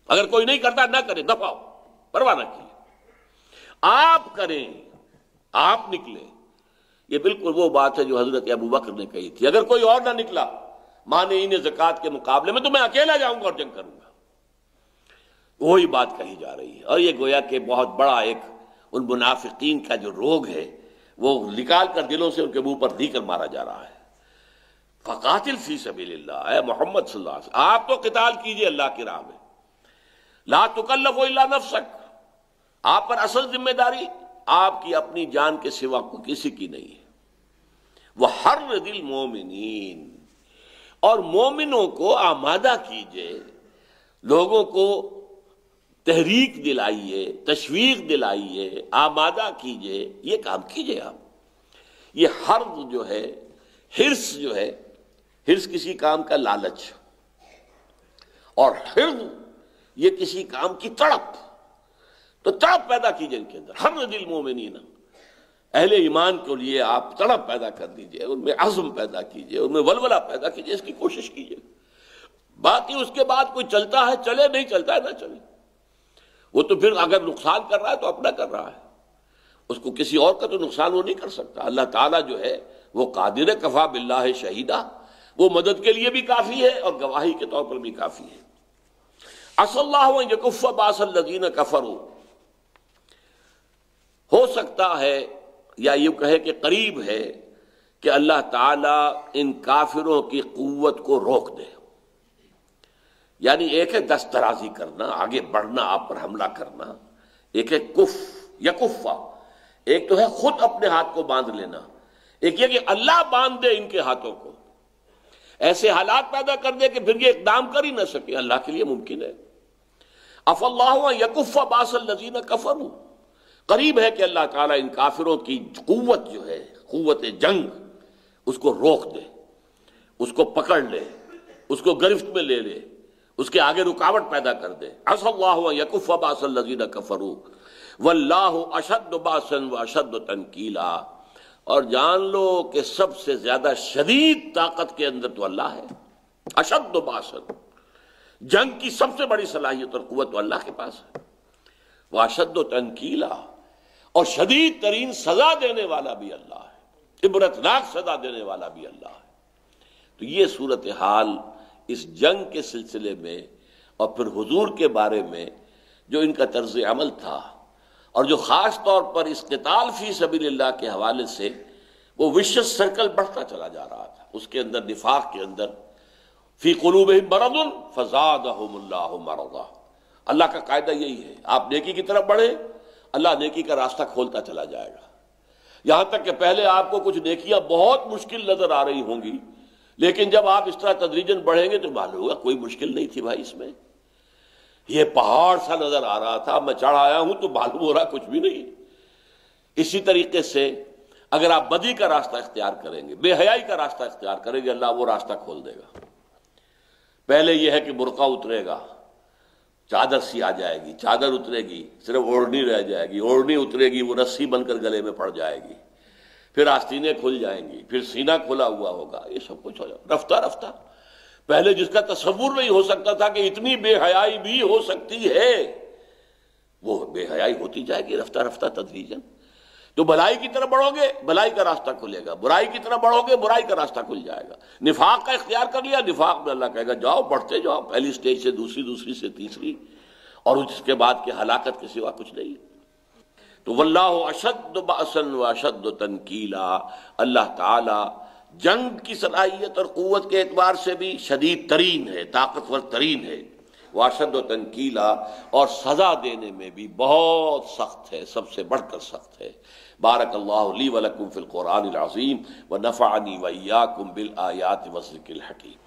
اگر کوئی نہیں کرتا نہ کرے، دفاع، پرواہ نہ کیے، آپ کریں، آپ نکلیں۔ یہ بالکل وہ بات ہے جو حضرت ابو بکر نے کہی تھی، اگر کوئی اور نہ نکلا مانعین زکوٰۃ کے مقابلے میں تو میں اکیلا جاؤں گا اور جنگ کروں گا۔ وہی بات کہی جا رہی ہے، اور یہ گویا کہ بہت بڑا ایک ان منافقین کا جو روگ ہے وہ نکال کر دلوں سے ان کے منہ پر دی کر مارا جا رہا ہے۔ فقاتل فی سبیل اللہ، اے محمد صلی اللہ علیہ وسلم آپ تو قتال کیجئے اللہ کی راہ میں، لا تکلف الا نفسک، آپ پر اصل ذمہ داری آپ کی اپنی جان کے سوا کو کسی کی نہیں ہے۔ وحرض المومنین، اور مومنوں کو آمادہ کیجئے، لوگوں کو تحریک دلائیے، تشویق دلائیے، آمادہ کیجئے، یہ کام کیجئے آپ۔ یہ حرض جو ہے، حرص جو ہے، حرص کسی کام کا لالچ، اور حرص یہ کسی کام کی تڑپ، تو تڑپ پیدا کیجئے ان کے اندر۔ حرض المومنین، اہل ایمان کے لیے آپ تڑپ پیدا کر دیجئے، ان میں عزم پیدا کیجئے، ان میں ولولہ پیدا کیجئے، اس کی کوشش کیجئے۔ باقی اس کے بعد کوئی چلتا ہے چلے، نہیں چلتا ہے نہ چلے، وہ تو پھر اگر نقصان کر رہا ہے تو اپنا کر رہا ہے، اس کو کسی اور کا تو نقصان وہ نہیں کر سکتا۔ اللہ تعالیٰ جو ہے وہ قادر ہے، کفا باللہ شہیدہ، وہ مدد کے لیے بھی کافی ہے اور گواہی کے طور پر بھی کافی ہے۔ عسى اللہ ان یکف باس الذین کفروا، ہو سکتا ہے یا یہ کہے کہ قریب ہے کہ اللہ تعالیٰ ان کافروں کی قوت کو روک دے۔ یعنی ایک ہے دست درازی کرنا، آگے بڑھنا، آپ پر حملہ کرنا، ایک ہے کف یا کفا، ایک تو ہے خود اپنے ہاتھ کو باندھ لینا، ایک یہ کہ اللہ باندھ دے ان کے ہاتھوں کو، ایسے حالات پیدا کر دے کہ پھر یہ اقدام کر ہی نہ سکے۔ اللہ کے لیے ممکن ہے۔ عفا اللہ یکف باس الذین کفروا، قریب ہے کہ اللہ تعالیٰ ان کافروں کی قوت جو ہے، قوت جنگ، اس کو روک دے، اس کو پکڑ لے، اس کو گرفت میں لے لے، اس کے آگے رکاوٹ پیدا کر دے۔ عسى اللہ یکف باس الذین کفروا واللہ اشد باسا واشد تنکیلا، اور جان لو کہ سب سے زیادہ شدید طاقت کے اندر تو اللہ ہے۔ اشد باسا، جنگ کی سب سے بڑی صلاحیت اور قوت تو اللہ کے پاس ہے۔ واشد تنکیلا، اور شدید ترین سزا دینے والا بھی اللہ ہے، عبرتناک سزا دینے والا بھی اللہ ہے۔ تو یہ صورتحال اس جنگ کے سلسلے میں اور پھر حضور کے بارے میں جو ان کا طرز عمل تھا، اور جو خاص طور پر اس قتال فی سبیل اللہ کے حوالے سے وہ وشس سرکل بڑھتا چلا جا رہا تھا، اس کے اندر نفاق کے اندر فی قلوبہم مرض فزادہم اللہ مرضا۔ اللہ کا قاعدہ یہی ہے، آپ نیکی کی طرف بڑھیں، اللہ نیکی کا راستہ کھولتا چلا جائے گا، یہاں تک کہ پہلے آپ کو کچھ نیکیاں بہت مشکل نظر آ رہی ہوں گی، لیکن جب آپ اس طرح تدریجاً بڑھیں گے تو معلوم ہوگا کوئی مشکل نہیں تھی بھائی اس میں، یہ پہاڑ سا نظر آ رہا تھا، میں چڑھ آیا ہوں تو معلوم ہو رہا کچھ بھی نہیں۔ اسی طریقے سے اگر آپ بدی کا راستہ اختیار کریں گے، بے حیائی کا راستہ اختیار کریں گے، اللہ وہ راستہ کھول دے گا۔ پہلے یہ ہے کہ برقع اترے گا، چادر سی آ جائے گی، چادر اترے گی صرف اوڑھنی رہ جائے گی، اوڑھنی اترے گی وہ رسی بن کر گلے میں پڑ جائے گی، پھر آستینیں کھل جائیں گی، پھر سینہ کھلا ہوا ہوگا، یہ سب کچھ ہو جائے رفتہ رفتہ۔ پہلے جس کا تصور نہیں ہو سکتا تھا کہ اتنی بے حیائی بھی ہو سکتی ہے، وہ بے حیائی ہوتی جائے گی رفتہ رفتہ تدریجاً۔ تو بھلائی کی طرف بڑھو گے بھلائی کا راستہ کھلے گا، برائی کی طرف بڑھو گے برائی کا راستہ کھل جائے گا۔ نفاق کا اختیار کر لیا، نفاق میں اللہ کہے گا جاؤ بڑھتے جاؤ، پہلی سٹیج سے دوسری، دوسری سے تیسری، اور اس کے بعد کی ہلاکت کے سوا کچھ نہیں۔ تو واللہ اشد بأسا واشد تنکیلا، اللہ تعالی جنگ کی صلاحیت اور قوت کے اعتبار سے بھی شدید ترین ہے، طاقتور ترین ہے، واشد و تنکیلا، اور سزا دینے میں بھی بہت سخت ہے، سب سے بڑھ کر سخت ہے۔ بارک اللہ لی ولکم فی القرآن العظیم ونفعنی وإیاکم بالآیات والذکر الحکیم۔